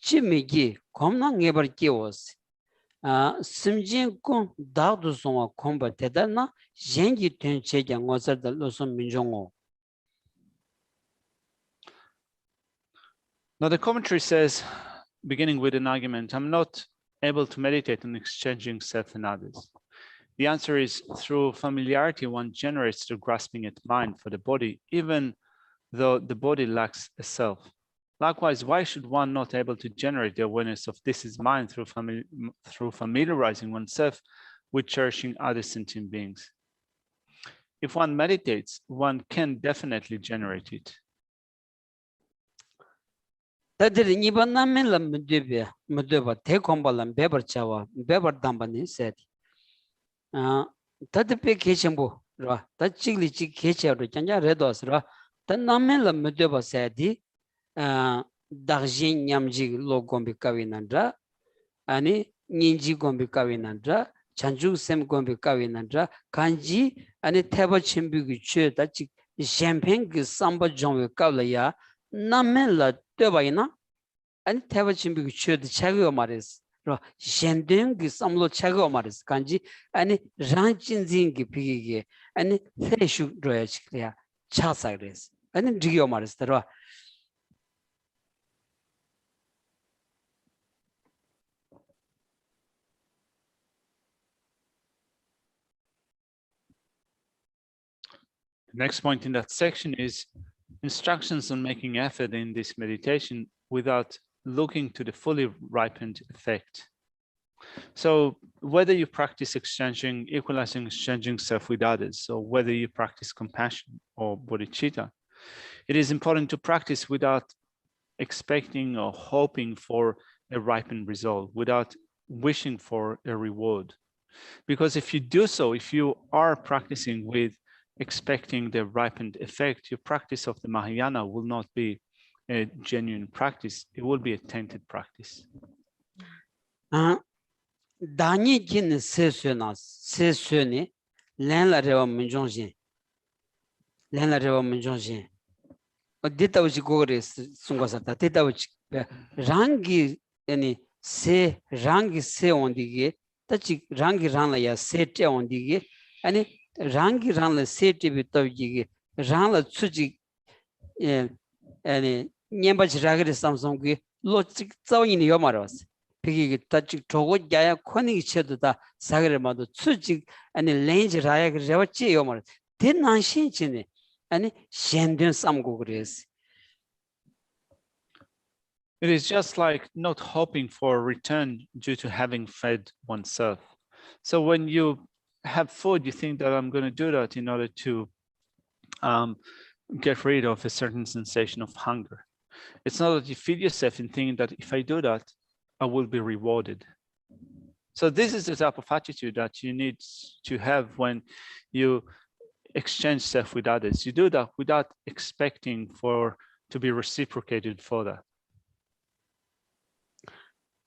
지미기 겁나 예버기워스 심진 콤 다도송와 콤바 대단나 젠기 된 제경 어서들 로선 민종호. Now the commentary says beginning with an argument, I'm not able to meditate on exchanging self and others. The answer is through familiarity, one generates the grasping at mind for the body, even though the body lacks a self. Likewise, why should one not able to generate the awareness of this is mine through familiarizing oneself with cherishing other sentient beings? If one meditates, one can definitely generate it. 다들 이번 남면라 문제봐 대공발람 배버차와 배버담바니 셋. 다들 계정보라. 다직리지 계셔로 전자 레도스라. 다 남면라 문제봐 셋이 다진 냠지 로곰비카위난다. 아니 닌지 곰비카위난다. 찬주셈 곰비카위난다. 간지 아니 태버 침비기 최다 직 샴페인 그 삼바 종의 까블야 남면라 되바이나 아니 태버 침비기 최다 차고 말이스 로 젠된 그 삼로 차고 말이스 간지 아니 란친진기 비기게 아니 세슈 로야치야 차사그레스 아니 지기오 말이스 로 The next point in that section is instructions on making effort in this meditation without looking to the fully ripened effect. So whether you practice equalizing exchanging self with others, or whether you practice compassion or bodhicitta, it is important to practice without expecting or hoping for a ripened result, without wishing for a reward. Because if you do so, if you are practicing with expecting the ripened effect, your practice of the Mahayana will not be a genuine practice. It will be a tainted practice. 다니 긴 세수니 렌라레와 문종신 렌라레와 문종신 어디다우지 고그레스 순고사다 데다우지 랑기 아니 세 랑기 세 온디게 따지 랑기 랑라야 세테 온디게 아니 랑기 랑라 세테 비터지게 랑라 추지 아니 냠바지 라그레 삼성게 로직 자원이 요마로스 비기 따지 저거 야야 코니 쳐도다 사그레마도 추지 아니 렌지 라야 그래왔지 요마로 대난신치네 아니 셴된 삼고 그래스 It is just like not hoping for a return due to having fed oneself. So when you have food, you think that I'm going to do that in order to get rid of a certain sensation of hunger. It's not that you feed yourself and think that if I do that, I will be rewarded. So this is the type of attitude that you need to have when you exchange self with others. You do that without expecting to be reciprocated for that.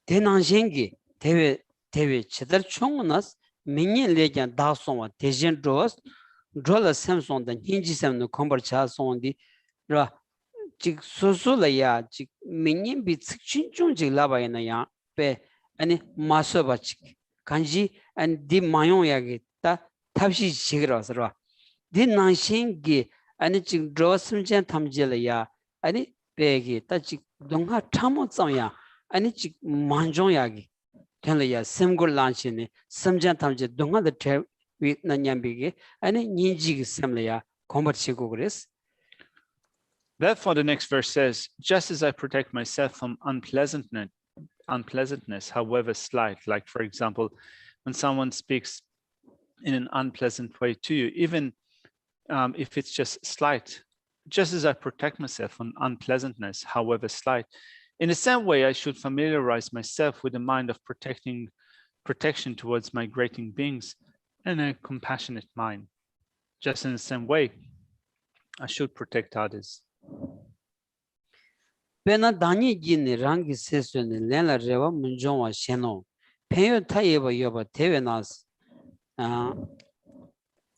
대난신기 대회 제대로 총은스 민년 레견 다송와 대전 로스 졸라 샘송다 닌지샘노 컨버차송디 라 직 소소라야 직 민년 비츠친중지 라바이나야 베 아니 마서바치 간지 안 디마용야게 다 탑시 지그라서라 디난신기 아니 직 로스음젠 탐질이야 아니 베기 따직 동하 참모정야 아니 직 만종야기 tenlaya semgol lanchine samjan tamje donga the tre with nanyambige ani ninji semlaya combat chigo gres. Therefore, the next verse says, just as I protect myself from unpleasantness, however slight, like for example, when someone speaks in an unpleasant way to you, even if it's just slight, just as I protect myself from unpleasantness, however slight, in the same way, I should familiarize myself with a mind of protection towards migrating beings and a compassionate mind. Just in the same way, I should protect others. Pena dani gini rangi sesuni lela rewa munjongwa sheno. Penyo tayeba yoba tewe nas.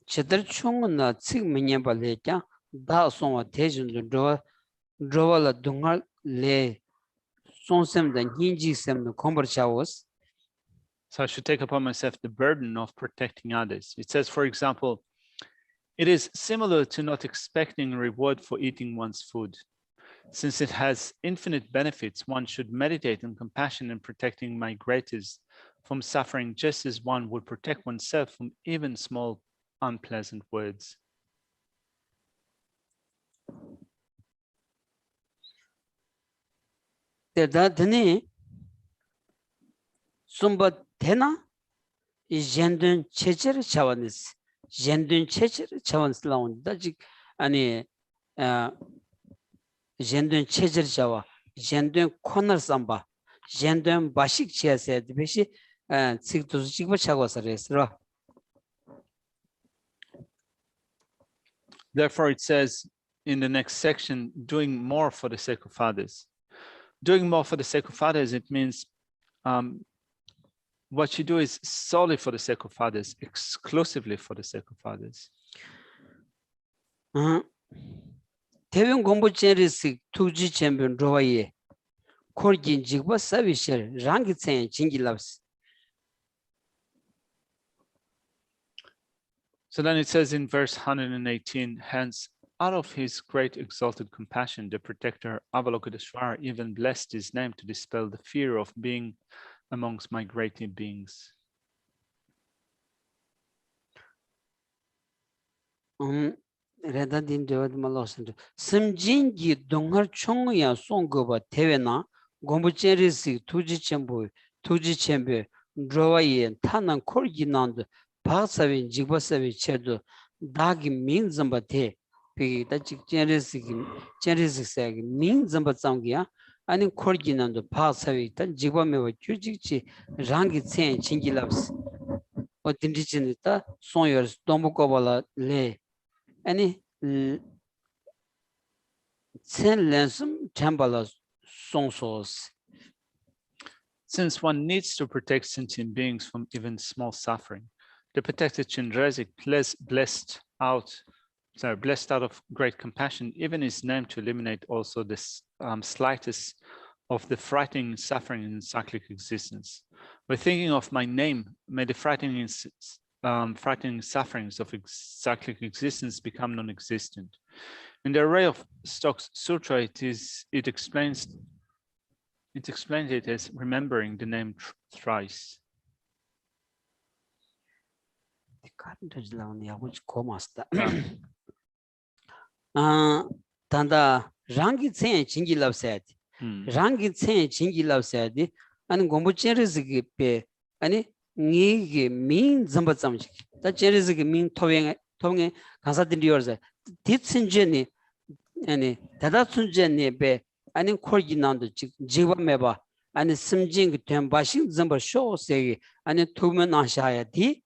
Chedar chungu na tsik minyeba lekya da songwa tejundu drowa la dunga le. So I should take upon myself the burden of protecting others. It says, for example, it is similar to not expecting a reward for eating one's food. Since it has infinite benefits, one should meditate on compassion and protecting migrators from suffering, just as one would protect oneself from even small unpleasant words. 대다더니 숨바 되나 이 젠든 체제를 차원에서 젠든 체제를 차원에서 나온다. 즉 아니 젠든 체제를 차와 젠든 코너 삼바 젠든 바식 지야세 되시 직도 직부 차고서 그래서 Therefore, it says in the next section, doing more for the sake of others. Doing more for the sake of others, it means what you do is solely for the sake of others, exclusively for the sake of others. 대변 공부 제리스 투지 챔피언 로와예 코르진 직보 서비스 랑기체 진길랍스. So then it says in verse 118, hence, out of his great exalted compassion, the protector Avalokiteshvara even blessed his name to dispel the fear of being amongst migrating beings. 레다딘 저드 말로선데 심진기 동할 총야 송거바 대회나 공부제리스 투지 챔부 로와예 타난 콜기난드 바사빈 직보사비 체도 다기 민점바테 비다 제리스기 민점바짱기야 아니 콜기난도 바사비 단 직보메와 규직지 랑기 첸 진길랍스 어딘지진다 송여 동부고발라 레 아니 첸 렌섬 템발라 송소스. Since one needs to protect sentient beings from even small suffering, the protected Chenrezig blessed out of great compassion, even his name to eliminate also the slightest of the frightening suffering in cyclic existence. By thinking of my name, may the frightening sufferings of cyclic existence become non-existent. In the array of Stock's Sutra, it explains it as remembering the name thrice. 단다 랑기 첸 진길랍사야지. 랑기 첸 진길랍사야지. 아니 공부 제르스기 베 아니 니게 민 점바점지. 다 제르스기 민 토행 가사들이어서 디친제니 아니 다다춘제니 베 아니 콜기난도 지바메바 아니 심징 템 바신 점바 쇼세기 아니 투면 아샤야디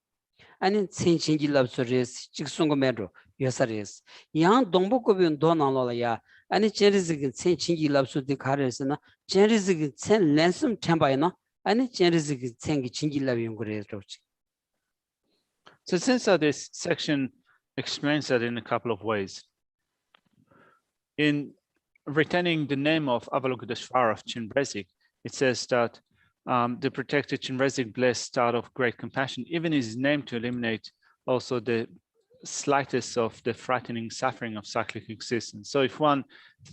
아니 신신길랍소레스 직송고메로 여사레스 양 동북고변 도나로야 아니 제리즈기 신신길랍소디 가르스나 제리즈기 첸 렌섬 템바이나 아니 제리즈기 첸기 신길랍 연구레로지. So since this section explains that in a couple of ways, in retaining the name of Avalokiteshvara of Chenrezig, it says that the protected Chenrezig blessed out of great compassion, even his name to eliminate also the slightest of the frightening suffering of cyclic existence. So if one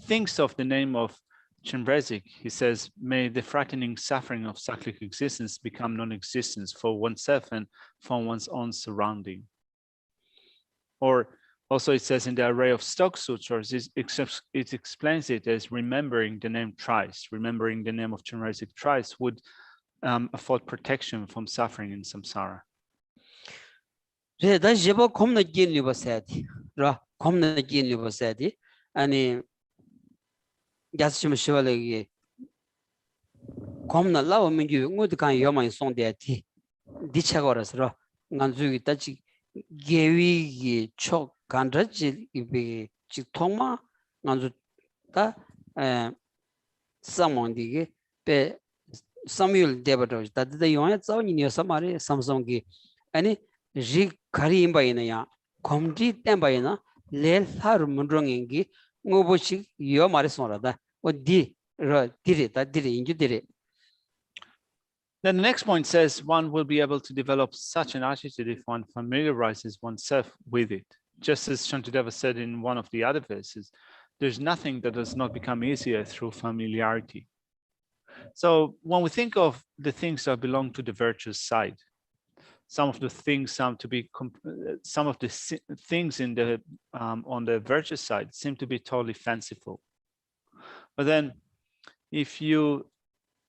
thinks of the name of Chenrezig, he says, may the frightening suffering of cyclic existence become non-existence for oneself and for one's own surrounding. Or also it says in the array of Stock Sutras, it explains it as remembering the name thrice. Remembering the name of Chenrezig thrice would afford protection from suffering in samsara. 다 제보 겁나 긴 리버세디. 라 겁나 긴 리버세디. 아니 야스심 시월에게 겁나 라오면 그 모두 간 여만이 송대티. 디차거라서 간주기 따지 개위기 촉 간다지 이비 직통마 간주다 사몬디게 베 사무엘 데버도 다들 용에 자원이 여서마리 삼성기 아니 지 가리임바이나야 검지 땜바이나 렐사르 문롱인기 뭐보시 여 말했어라다 어디 디리다 디리 인주디리. Then the next point says one will be able to develop such an attitude if one familiarizes oneself with it. Just as Shantideva said in one of the other verses, there's nothing that does not become easier through familiarity. So when we think of the things that belong to the virtuous side, some of the things things in the on the virtuous side seem to be totally fanciful. But then if you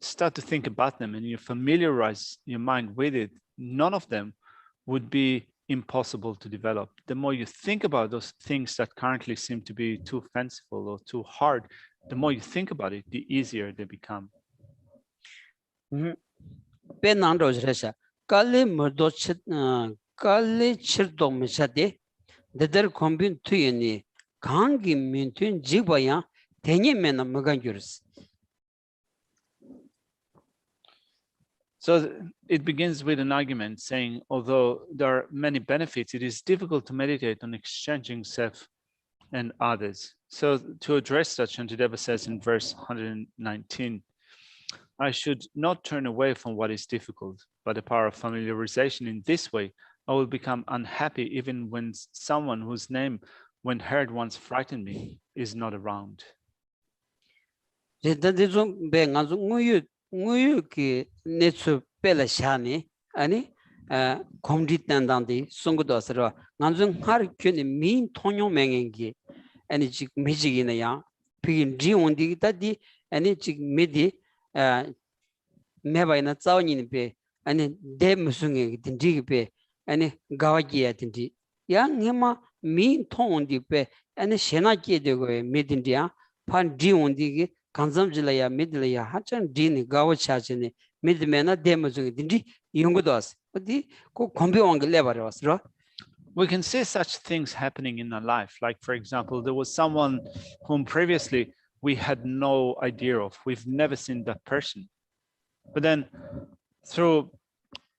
start to think about them and you familiarize your mind with it, none of them would be impossible to develop. The more you think about those things that currently seem to be too fanciful or too hard, the more you think about it, the easier they become. Kali murdo kali chirdo mishade dedar kombin tuyeni kangi mintun jibaya tenye mena magan gyurus. So it begins with an argument saying, although there are many benefits, it is difficult to meditate on exchanging self and others. So to address that, Shantideva says in verse 119, I should not turn away from what is difficult. By the power of familiarization in this way, I will become unhappy even when someone whose name, when heard once, frightened me, is not around. Nguyu ki netsu pela shani ani komdi tendandi sungudo asra nganzung har kyuni min tonyo mengengi ani chik mejigi na ya pigin ji ondi tadi ani chik medi meba ina tsawni ni pe ani de musungi tindi pe ani gawagi ya tindi ya ngema min tondi pe ani shena ki de go medindi ya pan ji ondi gi kanzamjilaya midlaya hachan dini gawachachine midmena demuzung dindi yungudos di ko kombi wang lebaros ro. We can see such things happening in our life. Like, for example, there was someone whom previously we had no idea of. We've never seen that person. But then through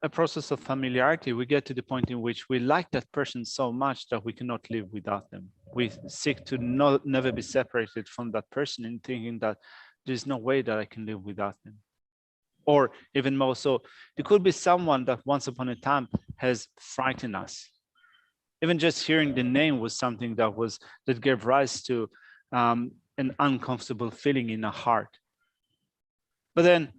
a process of familiarity, we get to the point in which we like that person so much that we cannot live without them. We seek to never be separated from that person and thinking that there's no way that I can live without them. Or even more so, it could be someone that once upon a time has frightened us. Even just hearing the name was something that gave rise to an uncomfortable feeling in our heart. But then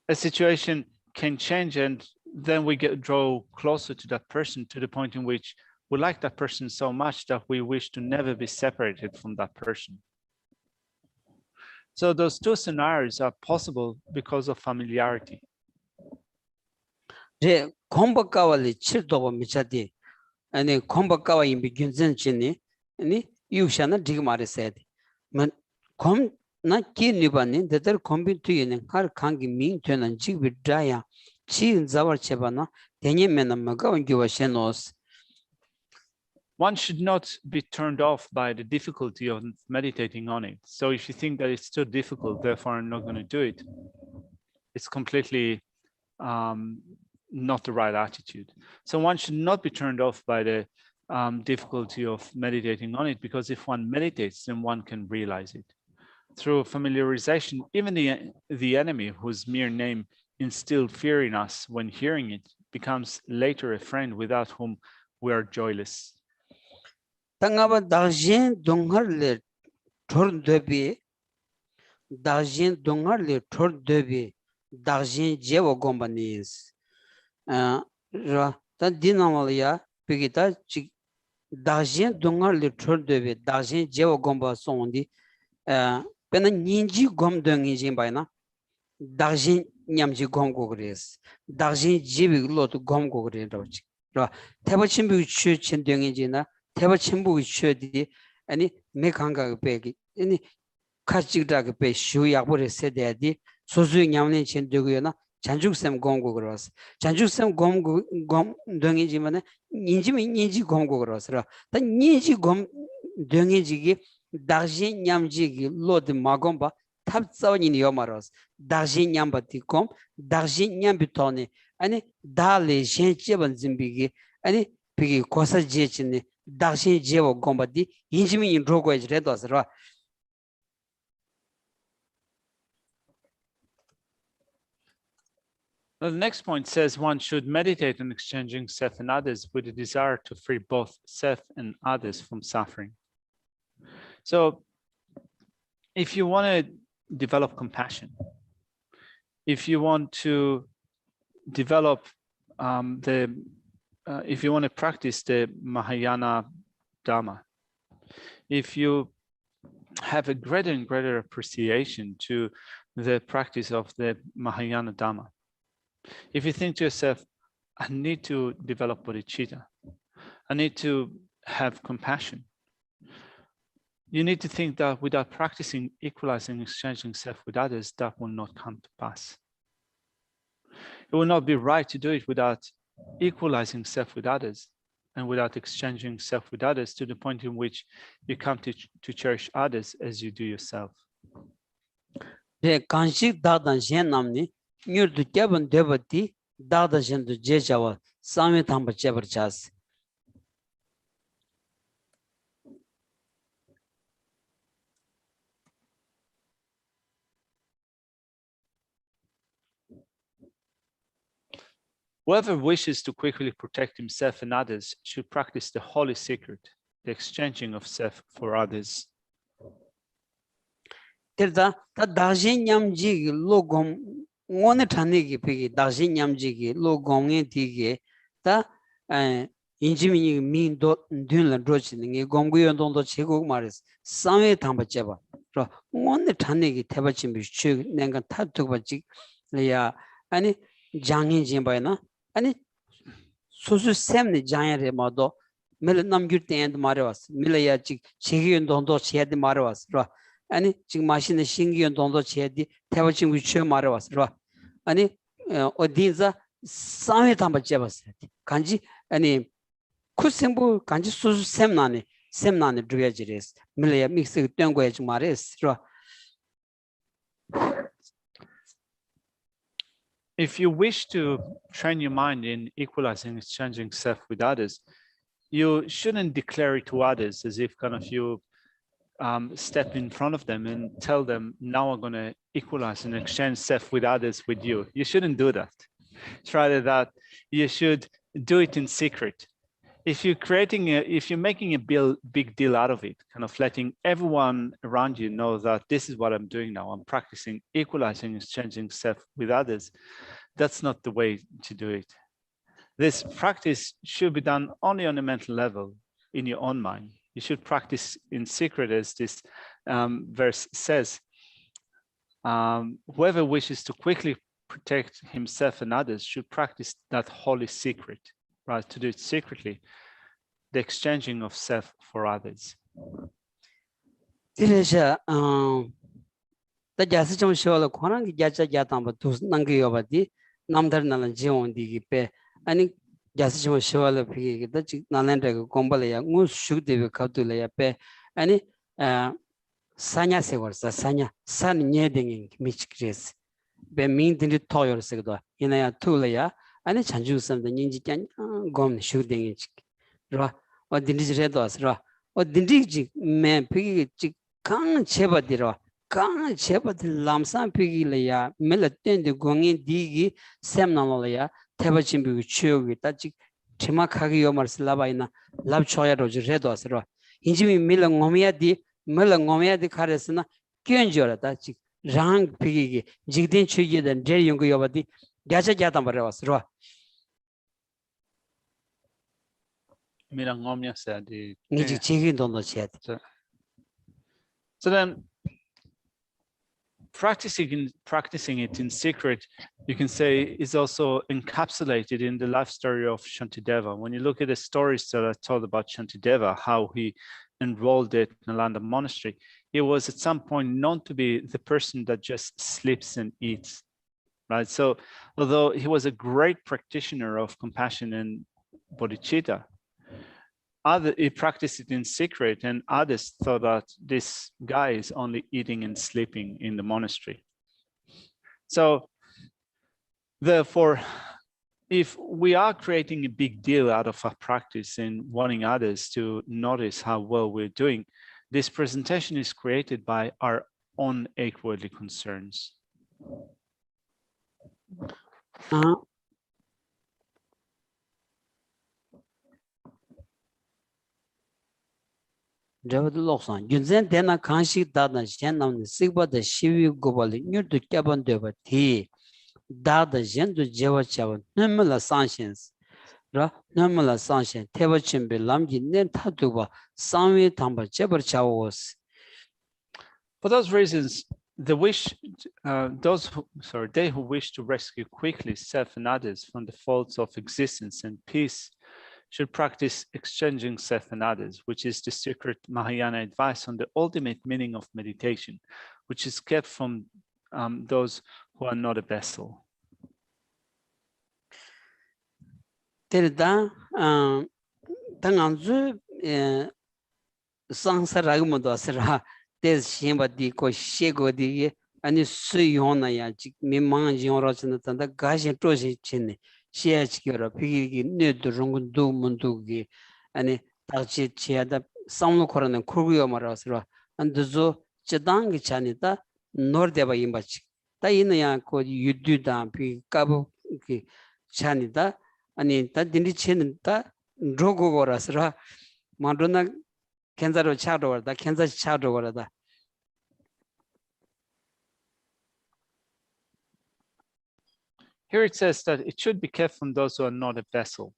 a situation can change, and then we draw closer to that person to the point in which we like that person so much that we wish to never be separated from that person. So those two scenarios are possible because of familiarity. Je kombakawali chirdogo michadi ani kombakawa imbi gyunzen chini ani yushana digmare said man kom na ki nibani dedar kombi tuyene har kangi min tönan jigbi daya chi zawar chebana denye mena magawan gyuwa shenos. One should not be turned off by the difficulty of meditating on it. So if you think that it's too difficult, therefore I'm not going to do it, it's completely not the right attitude. So one should not be turned off by the difficulty of meditating on it, because if one meditates, then one can realize it. Through familiarization, even the enemy whose mere name instilled fear in us when hearing it becomes later a friend without whom we are joyless. Tangaba dajin dongarle tor debi dajin dongarle tor debi dajin jewo gombanis ra ta dinamalia pigita dajin dongarle tor debi dajin jewo gomba sondi pena ninji gom dongi jimbaina dajin nyamji gom gogres dajin jibi lot gom gogre ra teba chimbi chu chen dongi jina teba chimbu chudi ani mekanga begi ani kachigda be shu yakbore sededi sozu nyamne chen doguyona janjuksem gomgo gros janjuksem gom dongi jimane ninji gomgo gros ra ta ninji gom dongi jigi dajin nyamji gi lod magomba tabtsawni yomaros dajin nyamba tikom dajin nyambi tone ani dale shencheban zimbigi ani pigi kosa jechini dajin jewo gomba di injimi in rogo ejredos ra. Now, the next point says one should meditate on exchanging self and others with a desire to free both self and others from suffering. So if you want to develop compassion, if you want to develop if you want to practice the Mahayana Dharma, if you have a greater and greater appreciation to the practice of the Mahayana Dharma, if you think to yourself, I need to develop bodhicitta, I need to have compassion, you need to think that without practicing equalizing, exchanging self with others, that will not come to pass. It will not be right to do it without equalizing self with others and without exchanging self with others to the point in which you come to cherish others as you do yourself. 제 간식 다단 셴남니 뉴르도 깨번 되버디 다다신도 제자와 싸메 담바 제버자스. Whoever wishes to quickly protect himself and others should practice the holy secret, the exchanging of self for others. 들다 다 다신냠지 로곰 오늘 타내기 비기 다신냠지기 로곰에 디게 다 인지민이 민도 듄라 드로치는 게 공구연동도 제국 말했어. 싸메 담바 제바. 그 오늘 타내기 대바침 비추 내가 타투바지 야 아니 장인진 바이나 아니 소수 샘네 장야레 마도 밀 남규때엔도 말해왔어. 밀야지 제기연동도 제야디 말해왔어. 아니 지금 마시는 신기연동도 제야디 대바침 비추 말해왔어. 아니 어디서 싸메 담바 제바스. 간지 아니 쿠sembu 간지 소수 샘나네 드려지레스. 밀야 믹스 된 거에 좀 말했어. If you wish to train your mind in equalizing, exchanging self with others, you shouldn't declare it to others as if kind of you step in front of them and tell them, now I'm going to equalize and exchange self with others with you. You shouldn't do that. It's rather that you should do it in secret. If you're making a big deal out of it, kind of letting everyone around you know that this is what I'm doing now, I'm practicing equalizing, exchanging self with others, that's not the way to do it. This practice should be done only on a mental level in your own mind. You should practice in secret, as this verse says. Whoever wishes to quickly protect himself and others should practice that holy secret. Right, to do it secretly, the exchanging of self for others. 이래서 다 자세 좀 쉬어도 권한 게 자자자담 두 남겨봐디 남들나는 지원디기 빼 아니 자세 좀 쉬어도 비게 다 나는데 공부를 무 수되게 가도래야 빼 아니 사냐 세월사 사냐 산 녀등이 미치크레스 베 민들이 토요르스도 이나야 투래야 아니 잔주선도 인지견 곰 슈딩이 라 어딘지레도 왔어 어딘지 맨 피기 강 제바디로 강 제바디 람산 피기래야 멜ten데 공인 디기 셈나로야 태바침비 추역이 따지 제막하게 요마르슬라바이나 랍초야로지 레도 왔어 인지미 밀렁오미야디 카레스나 견저라다 지 랑 피기 지든 추기된 제 연구 요바디 야자자다 말해왔어. So then, practicing it in secret, you can say, is also encapsulated in the life story of Shantideva. When you look at the stories that are told about Shantideva, how he enrolled at Nalanda monastery, he was at some point known to be the person that just sleeps and eats. Right. So although he was a great practitioner of compassion and bodhicitta, he practiced it in secret, and others thought that this guy is only eating and sleeping in the monastery. So therefore, if we are creating a big deal out of our practice and wanting others to notice how well we're doing, this presentation is created by our own equally concerns. 저도 loksan 윤zen 되나 간식 다나 젠남네 식바다 시위 고발이 뉴드 깨반되바 티 다다 젠도 제와차와 넘라 산신스 라 넘라 산신 테버침비 람기 낸 타두바 상위 담바 제버차오스. For those reasons, the they who wish to rescue quickly self and others from the faults of existence and peace should practice exchanging self and others, which is the secret Mahayana advice on the ultimate meaning of meditation, which is kept from those who are not a vessel. 데르다 당안주 상사라고도 아스라 데시엠바디 코 셰고디 아니 수요나야 직 미망지오로스는 단다 가시 토시 친네 시에치기로 비기기 네드롱도 문두기 아니 다치 치야다 상노코라는 쿠르요 말아서로 안드조 제당기 차니다 노르데바 임바치 다이느야 코 유두다 비 까부기 차니다 아니 다 딘디 치는다 로고고라서라 마도나 캔자로 차도라다 캔자 차도라다. Here it says that it should be kept from those who are not a vessel.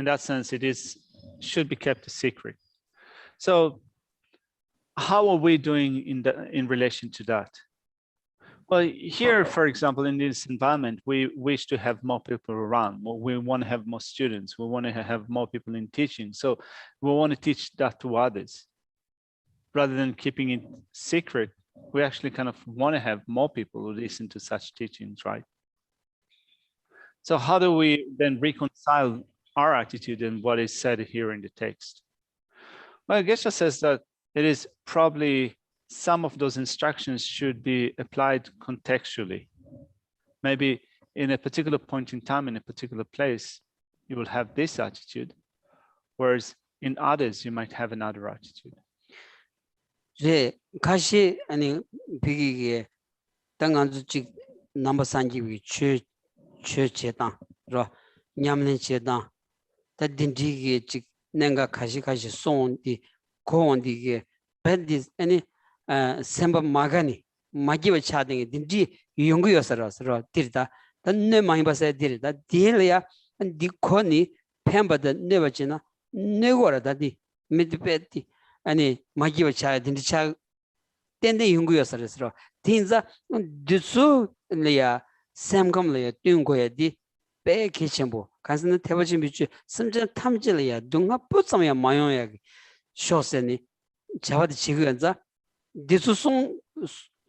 In that sense, should be kept a secret. So how are we doing in relation to that? Well, here, for example, in this environment, we wish to have more people around. We want to have more students. We want to have more people in teaching. So we want to teach that to others. Rather than keeping it secret, we actually kind of want to have more people who listen to such teachings, right? So how do we then reconcile our attitude and what is said here in the text? Well, Geshe says that it is probably some of those instructions should be applied contextually. Maybe in a particular point in time, in a particular place, you will have this attitude, whereas in others, you might have another attitude. 제 가시 아니 비기게 당안주직 남바산지위 최제당 로 냠는 제당 다 딘디게 직 내가 가시 송디 고원디게 벤디 아니 셈바 마가니 마기와 차등이 딘디 용구여서라서 딜다 단내 많이 봐서 딜다 딜이야 디코니 팸바다 네버지나 네고라다디 미드베티 아니 마기와 차 딘디 차 땐데 용구여서라서 딘자 드수리아 샘감리아 띵고야디 배기첨부 가서는 대버지 미주 심전 탐질이야 동아 뿌점이야 마용야 쇼세니 자와디 지구연자 디수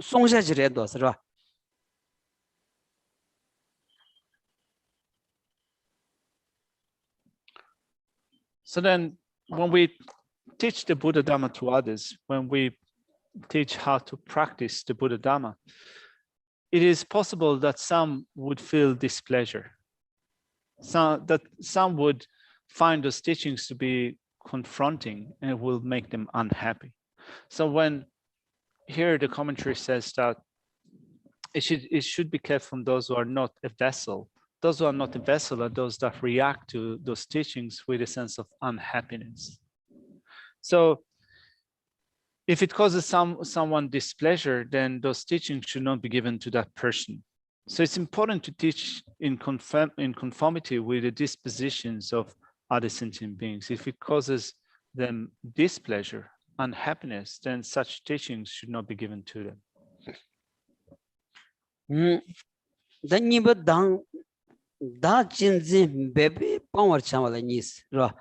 송샤지레도 서라. So then when we teach the Buddha Dhamma to others, when we teach how to practice the Buddha Dhamma, it is possible that some would feel displeasure. That some would find those teachings to be confronting and it will make them unhappy. So when here the commentary says that it should be kept from those who are not a vessel. Those who are not a vessel are those that react to those teachings with a sense of unhappiness. So if it causes someone displeasure, then those teachings should not be given to that person. So it's important to teach in conformity with the dispositions of other sentient beings. If it causes them displeasure, unhappiness, then such teachings should not be given to them. 다 진진 베베 방월 참아라 니스 라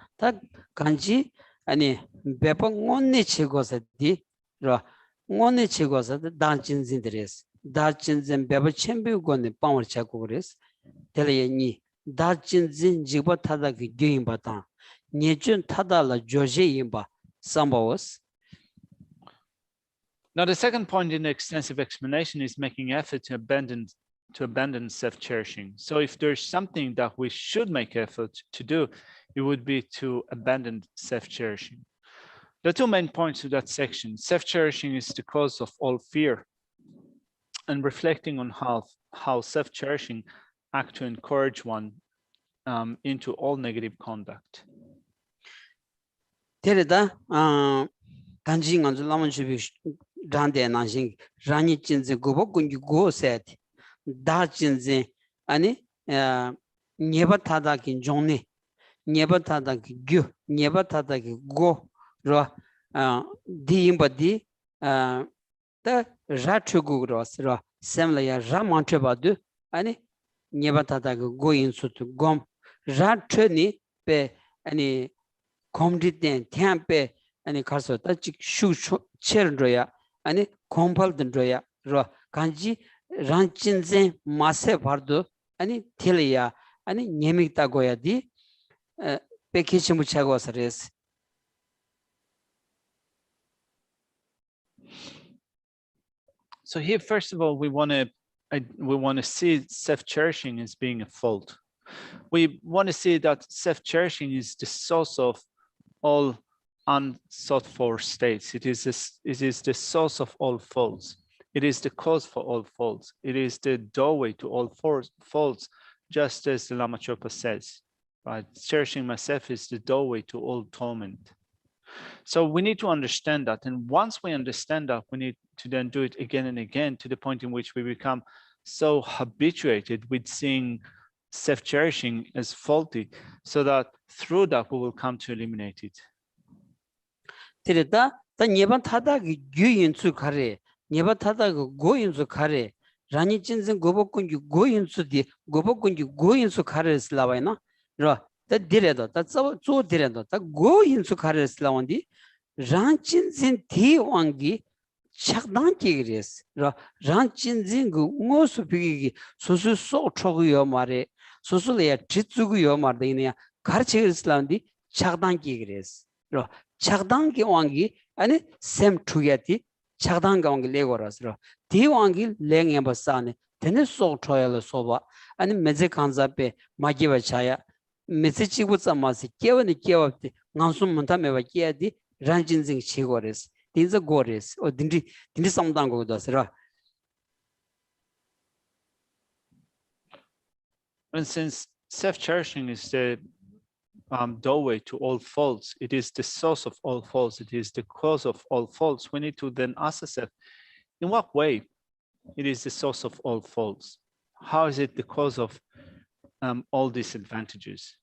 간지 아니 베방 온네 치고서디 라 온네 치고서 다 진진들레스 다 진진 베베 챔비고네 방월 차고 그레스 텔레니 다 진진 지바 타다기 게임바타 니준 타달라 조제 임바 삼바오스. Now the second point in the extensive explanation is making effort to abandon self-cherishing. So if there's something that we should make effort to do, it would be to abandon self-cherishing. There are two main points to that section. Self-cherishing is the cause of all fear, and reflecting on how self-cherishing act to encourage one into all negative conduct. 테레다 간지 간주 라면 주비 잔데 나신 라니 진제 고복군기 고셋 다 진제 아니 네바타다긴 종네 네바타다기 규 네바타다기 고로 디임바디 다 라트구그로스로 셈라야 라만트바드 아니 네바타다기 고인수트 곰 라트니 베 아니 콤디된 템페 아니 가서 따직 슈 체르로야 아니 콤팔든로야 로 간지 란친제 마세 바르도 아니 텔이야 아니 녜믹다 고야디 패키지 무차고 서레스 So here, first of all, we want to see self-cherishing as being a fault. We want to see that self-cherishing is the source of all unsought for states. It is the source of all faults. It is the cause for all faults. It is the doorway to all faults, just as the Lama Chopa says. Right? Cherishing myself is the doorway to all torment. So we need to understand that. And once we understand that, we need to then do it again and again to the point in which we become so habituated with seeing self-cherishing as faulty, so that through that we will come to eliminate it. 테레다 다 네반 타다기 규인수 가레 네반 타다기 고인수 가레 라니 진zen 고복군기 고인수디 고복군기 고인수 가레스 라와이나 라 다 디레도 다 조 디레도 다 고인수 가레스 라원디 란친진 디왕기 착단기 그레스 라 란친진 그 응어수 비기 소수 소 초고요 말에 소수레야 지츠고요 말데이냐 가르치르스 라운디 착단기 그레스 라 착단기 왕기 아니 셈 투게티 착단기 왕기 레고라스로 디왕기 랭에버사네 데네 소 초야를 소바 아니 메제 칸자페 마기바 차야 메시지고 참마시 깨원이 깨워티 남숨 문타메바 깨야디 란진징 치고레스 딘자 고레스 어 딘디 삼당고도스라. And since self-cherishing is the doorway to all faults, it is the source of all faults, it is the cause of all faults, we need to then ask ourselves, in what way it is the source of all faults? How is it the cause of all disadvantages?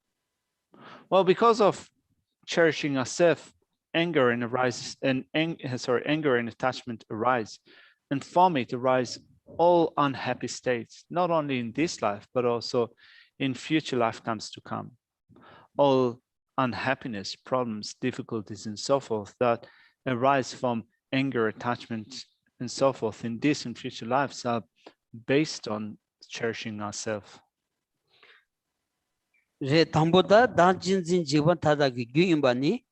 Well, because of cherishing ourselves, anger and attachment arise, and from it arise all unhappy states, not only in this life, but also in future lifetimes to come. All unhappiness, problems, difficulties, and so forth that arise from anger, attachment, and so forth in this and future lives are based on cherishing ourselves. 제 담보다 다진진 지번 타다기 규인바니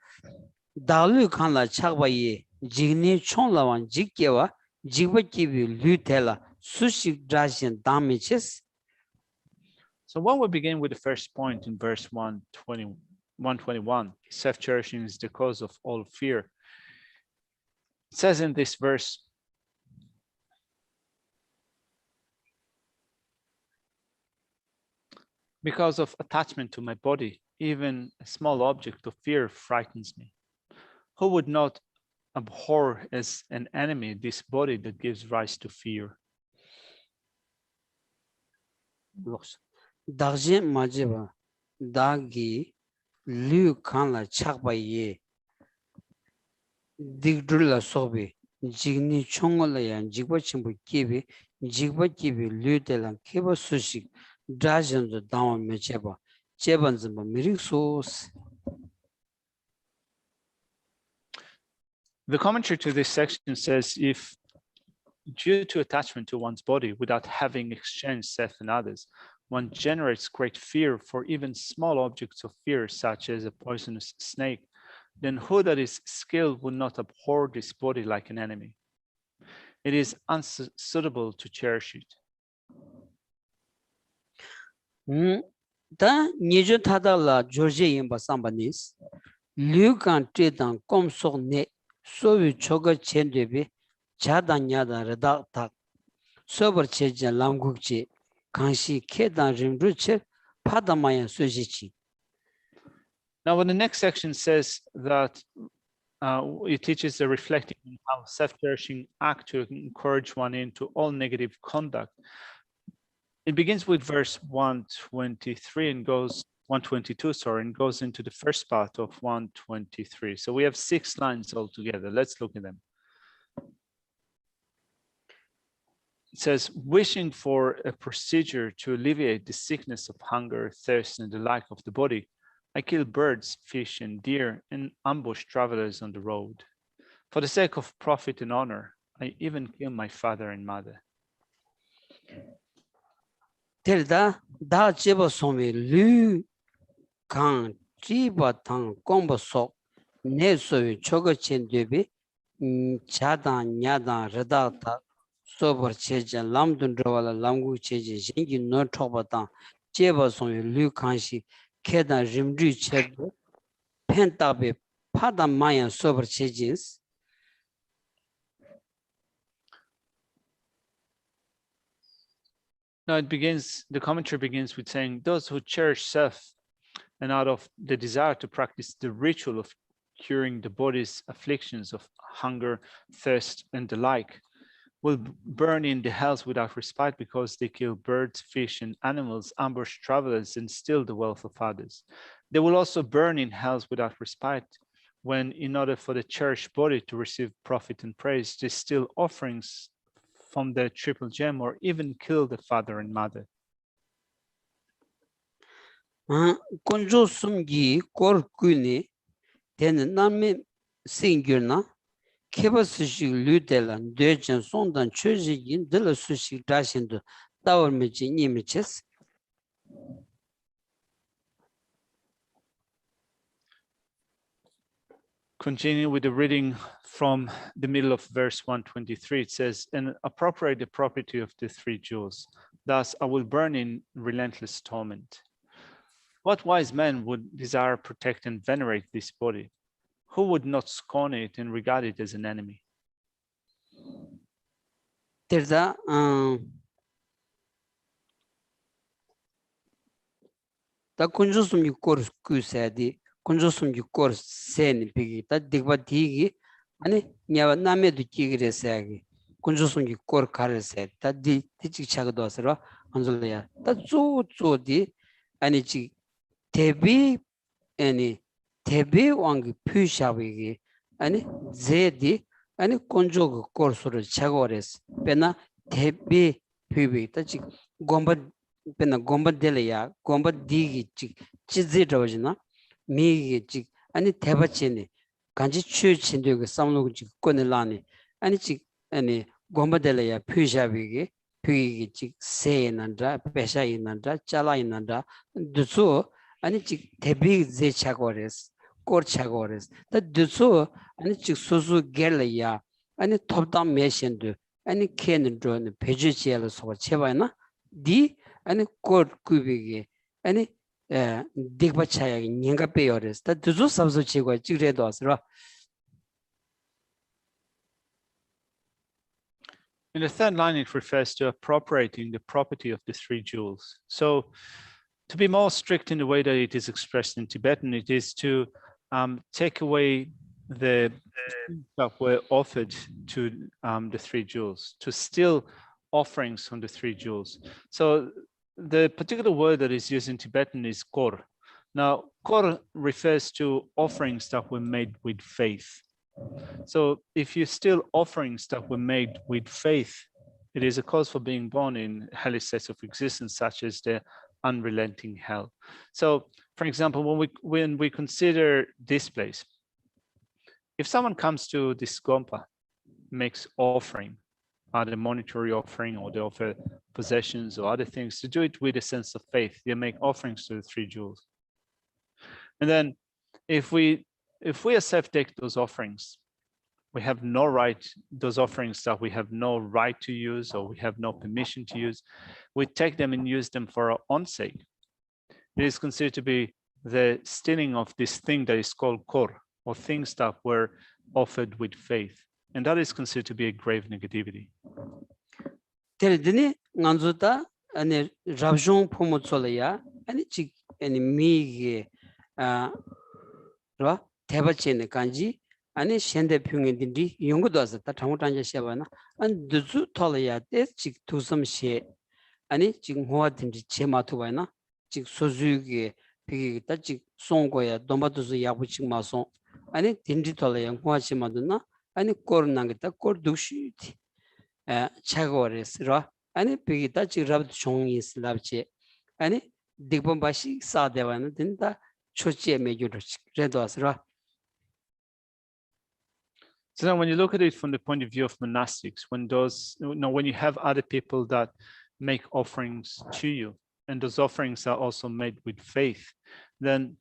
달루 칸라 차바이 지니 총라완 지께와 지버기비 류텔라 수식 자신 다미체스. So when we begin with the first point in verse 121, self-cherishing is the cause of all fear. It says in this verse, because of attachment to my body, even a small object of fear frightens me. Who would not abhor as an enemy this body that gives rise to fear? 다지 마지바 다기 류 칸라 착바예 딕둘라 소비 지니 총을야 지버침부 기비 지버기비 류텔랑 케버 수식 다전도 다원 메체바 제번즈바 미릭소스. The commentary to this section says, if due to attachment to one's body without having exchanged self and others, one generates great fear for even small objects of fear, such as a poisonous snake, then who that is skilled would not abhor this body like an enemy? It is unsuitable to cherish it. 다 니주 타달라 조제 임바 삼바니스 류간 트단 꼼속네 소위 초거 첸데비 자단야다 레다타 소버 체제 람국지 강시 케단 림루체 파다마야 수지치. Now, when the next section says that it teaches the reflecting on how self-cherishing act to encourage one into all negative conduct. It begins with verse 123 and goes 122, sorry, and goes into the first part of 123. So we have 6 lines altogether. Let's look at them. It says, wishing for a procedure to alleviate the sickness of hunger, thirst, and the like of the body, I kill birds, fish, and deer, and ambush travelers on the road. For the sake of profit and honor, I even kill my father and mother. Telda da jeba somi lu kan jiba tang gomba sok ne sowi choga chen debi chadan nyadan rada ta sobar cheja lamdun rawala lamgu cheja jengi no chokba tang jeba somi lu kanshi kedan rimri chedo pen tabi padan mayan sobar chejins. Now the commentary begins with saying, those who cherish self and out of the desire to practice the ritual of curing the body's afflictions of hunger, thirst, and the like, will burn in the hells without respite because they kill birds, fish, and animals, ambush travelers, and steal the wealth of others. They will also burn in hells without respite when, in order for the cherished body to receive profit and praise, they steal offerings from the triple gem or even kill the father and mother. Konjo sumgi kor kuni ten nami singurna keba sushi ludelan dejan sondan chojigin de la sushi dashindo tawar meji nimiches. Continue with the reading from the middle of verse 123. It says, and appropriate the property of the 3 jewels. Thus I will burn in relentless torment. What wise man would desire, protect, and venerate this body? Who would not scorn it and regard it as an enemy? Terda ta konjo sumgi kor kusadi konjo sumgi kor sen pigi ta digba digi ani nyawa name du kigre sagi konjo sumgi kor kare se ta di chik chagdo asra anjolya ta zu di ani chi tebi ani tebi wang pyshawi ani zedi ani konjo kor sur chagores pena tebi pybi ta chi gomba pena gomba delaya gomba digi chi chizi dawjina mi chi ani tebachini kanji chu chindu ge samlu chi konelani ani chi ani gomba delaya pyshabi ge chi se nandra pesha inandra chala inandra dusu ani chi tebi ze chagores kor chagores ta dusu ani chi susu gelaya ani topdam meshindu ani ken drone peju chelo so chebana di ani kor kubige ani digba chaya nyanga peyores ta duzu sabzu chego chigredo asra. In the 3rd line, it refers to appropriating the property of the 3 jewels. So to be more strict in the way that it is expressed in Tibetan, it is to take away the things that were offered to the 3 jewels, to steal offerings from the 3 jewels. So the particular word that is used in Tibetan is kor. Now, kor refers to offerings that were made with faith. So if you steal offerings that were made with faith, it is a cause for being born in hellish states of existence, such as the unrelenting hell. So, for example, when we consider this place, if someone comes to this gompa, makes offering, either monetary offering or they offer possessions or other things, to do it with a sense of faith, they make offerings to the 3 jewels. And then if we accept take those offerings, we have no right, those offerings that we have no right to use or we have no permission to use, we take them and use them for our own sake. It is considered to be the stealing of this thing that is called kor, or things that were offered with faith. And that is considered to be a grave negativity. Teledini nganzuta ani rabjong phomotsolaya ani chik ani mi ge 라 대바체네 간지 아니 셴데 평인디 용고도 와서 다 잘못한지 셔봐나 안 두주 털어야 돼직 두섬시 아니 지금 호화든지 제마토 봐나 직 소주기 비기 따직 송고야 dom바도스 야부직 마송 아니 딘디 털어야 호화시마도나 아니 코로나가 코르두시티 차고레스라 아니 비기 따직 rab도 종이 슬랍지 아니 딕범바시 사대와는 된다 초치에 메주르 레도스라. So then when you look at it from the point of view of monastics, when you have other people that make offerings to you, and those offerings are also made with faith, then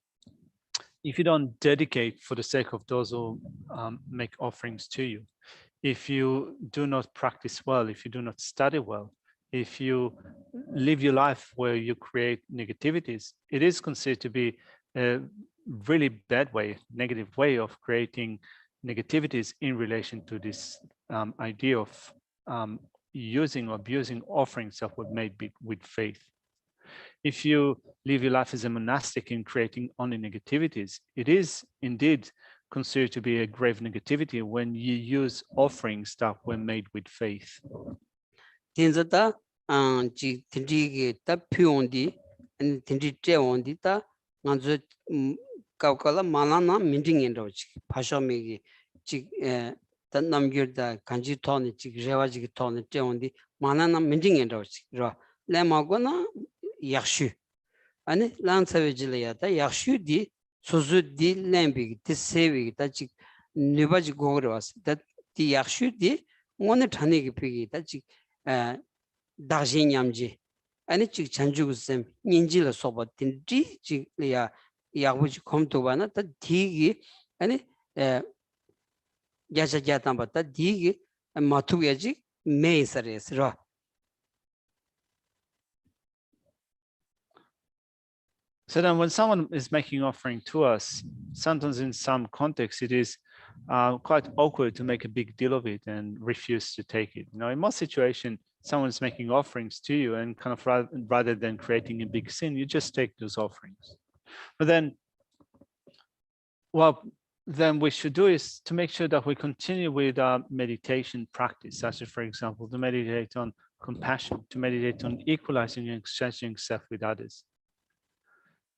if you don't dedicate for the sake of those who make offerings to you, if you do not practice well, if you do not study well, if you live your life where you create negativities, it is considered to be a really bad way, negative way of creating negativities in relation to this idea of using or abusing offerings that were made with faith. If you live your life as a monastic in creating only negativities, it is indeed considered to be a grave negativity when you use offerings that were made with faith. 딘자다 지 딘디게 다 피온디 아니 딘디 째온디 다 먼저 까까라 마나나 민딩엔로지 파쇼미기 지 단남겨다 간지 토니 지 레와지 토니 째온디 마나나 민딩엔로지 라 레마고나 약슈 아니 란사베질이야다 약슈디 소즈디 렘비기 디세비기 다지 느바지 고그라스 다디 약슈디 오늘 타니기 피기 다지 다진냠지 아니 즉 잔주고쌤 인지를 소바 딘지 지야 야부지 컴토바나 다 디기 아니 야자자탄바다 디기 마투야지 메이서레스라. So then when someone is making offering to us, sometimes in some contexts, it is quite awkward to make a big deal of it and refuse to take it. In most situations, someone's making offerings to you and kind of rather than creating a big sin, you just take those offerings. But then what then we should do is to make sure that we continue with our meditation practice, such as, for example, to meditate on compassion, to meditate on equalizing and exchanging self with others.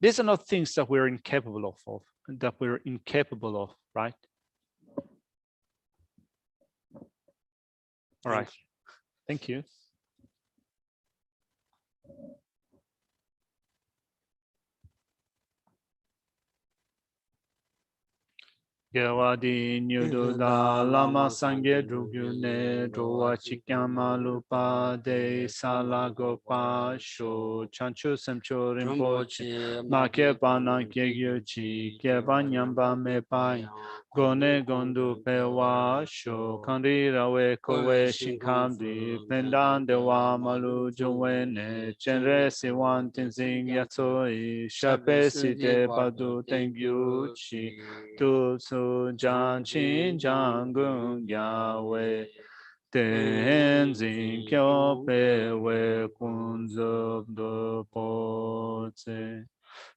These are not things that we're incapable of, right? All right. Thank you. Gewadi Nyududa Lama Sangye Drugyune Drowa Chikyama Lupa De Salagopa Sho Chanchu Semcho Rinpoche Make Pana Kyegyochi Keba Nyamba Mepai Gone Gondu Pewa Sho Kandira We Kowe Shinkamdi Pendan Dewa Malu Jowene Chenre Siwan Tenzing Yatsoi Shape Site Padu Tengyuchi Tu Su Jan Chin Jan Gung Yahweh Tenzin Kyo Pe We Kunzub Do Po Tse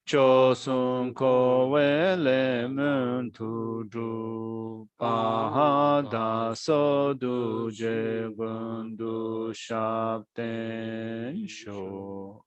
Cho Sun Ko We Le Mun Tu Dru Pa Da So Du Je Gun Du Shap Ten Sho.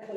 Thank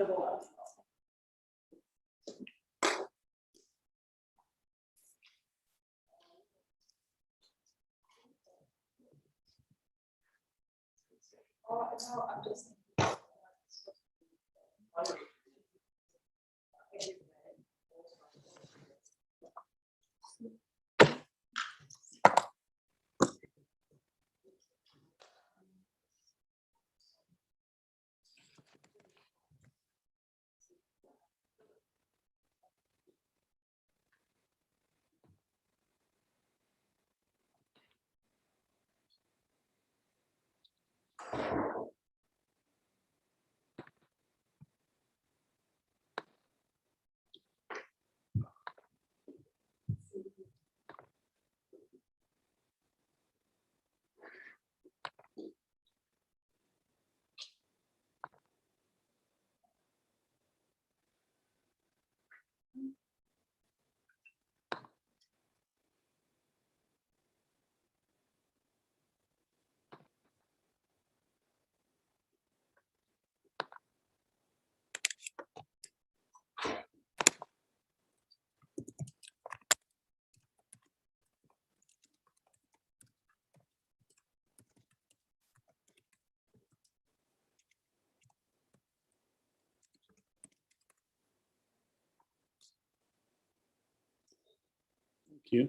you.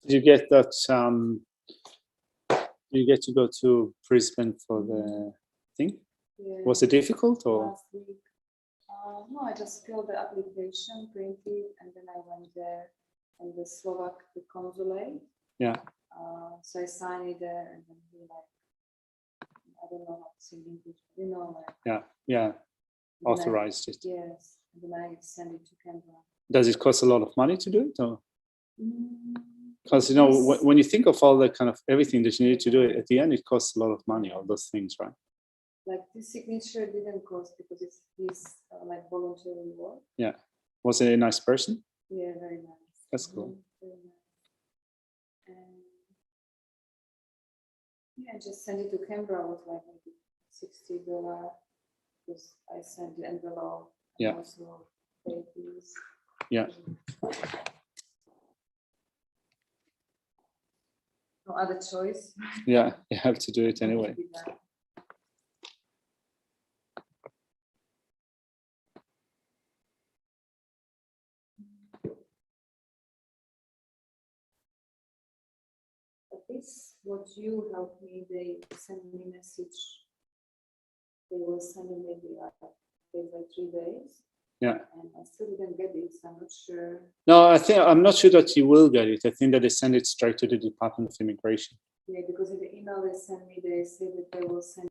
Did you get that? Did you get to go to Brisbane for the thing? Yeah. Was it difficult or? Last week. No, I just filled the application, printed, and then I went there and the Slovak, the consulate. Yeah. So I signed it there, and then he like, I don't know how to say in English, you know, like. Yeah. Authorized it. Yes, and then I send it to Canberra. Does it cost a lot of money to do it, or? Because Yes. when you think of all the kind of everything that you need to do, at the end it costs a lot of money. All those things, right? Like this signature didn't cost because it's his like voluntary work. Yeah. Was it a nice person? Yeah, very nice. That's cool. Very nice. And yeah, I just sent it to Canberra. It was like maybe $60 because I sent the envelope. And Yeah. also paid fees. Yeah. No other choice. Yeah, you have to do it anyway. But this, what you helped me, they send me message. They will send me maybe like 3 days. Yeah. And I still didn't get it, so I'm not sure. No, I'm not sure that you will get it. I think that they send it straight to the Department of Immigration. Yeah, because in the email they send me, they say that they will send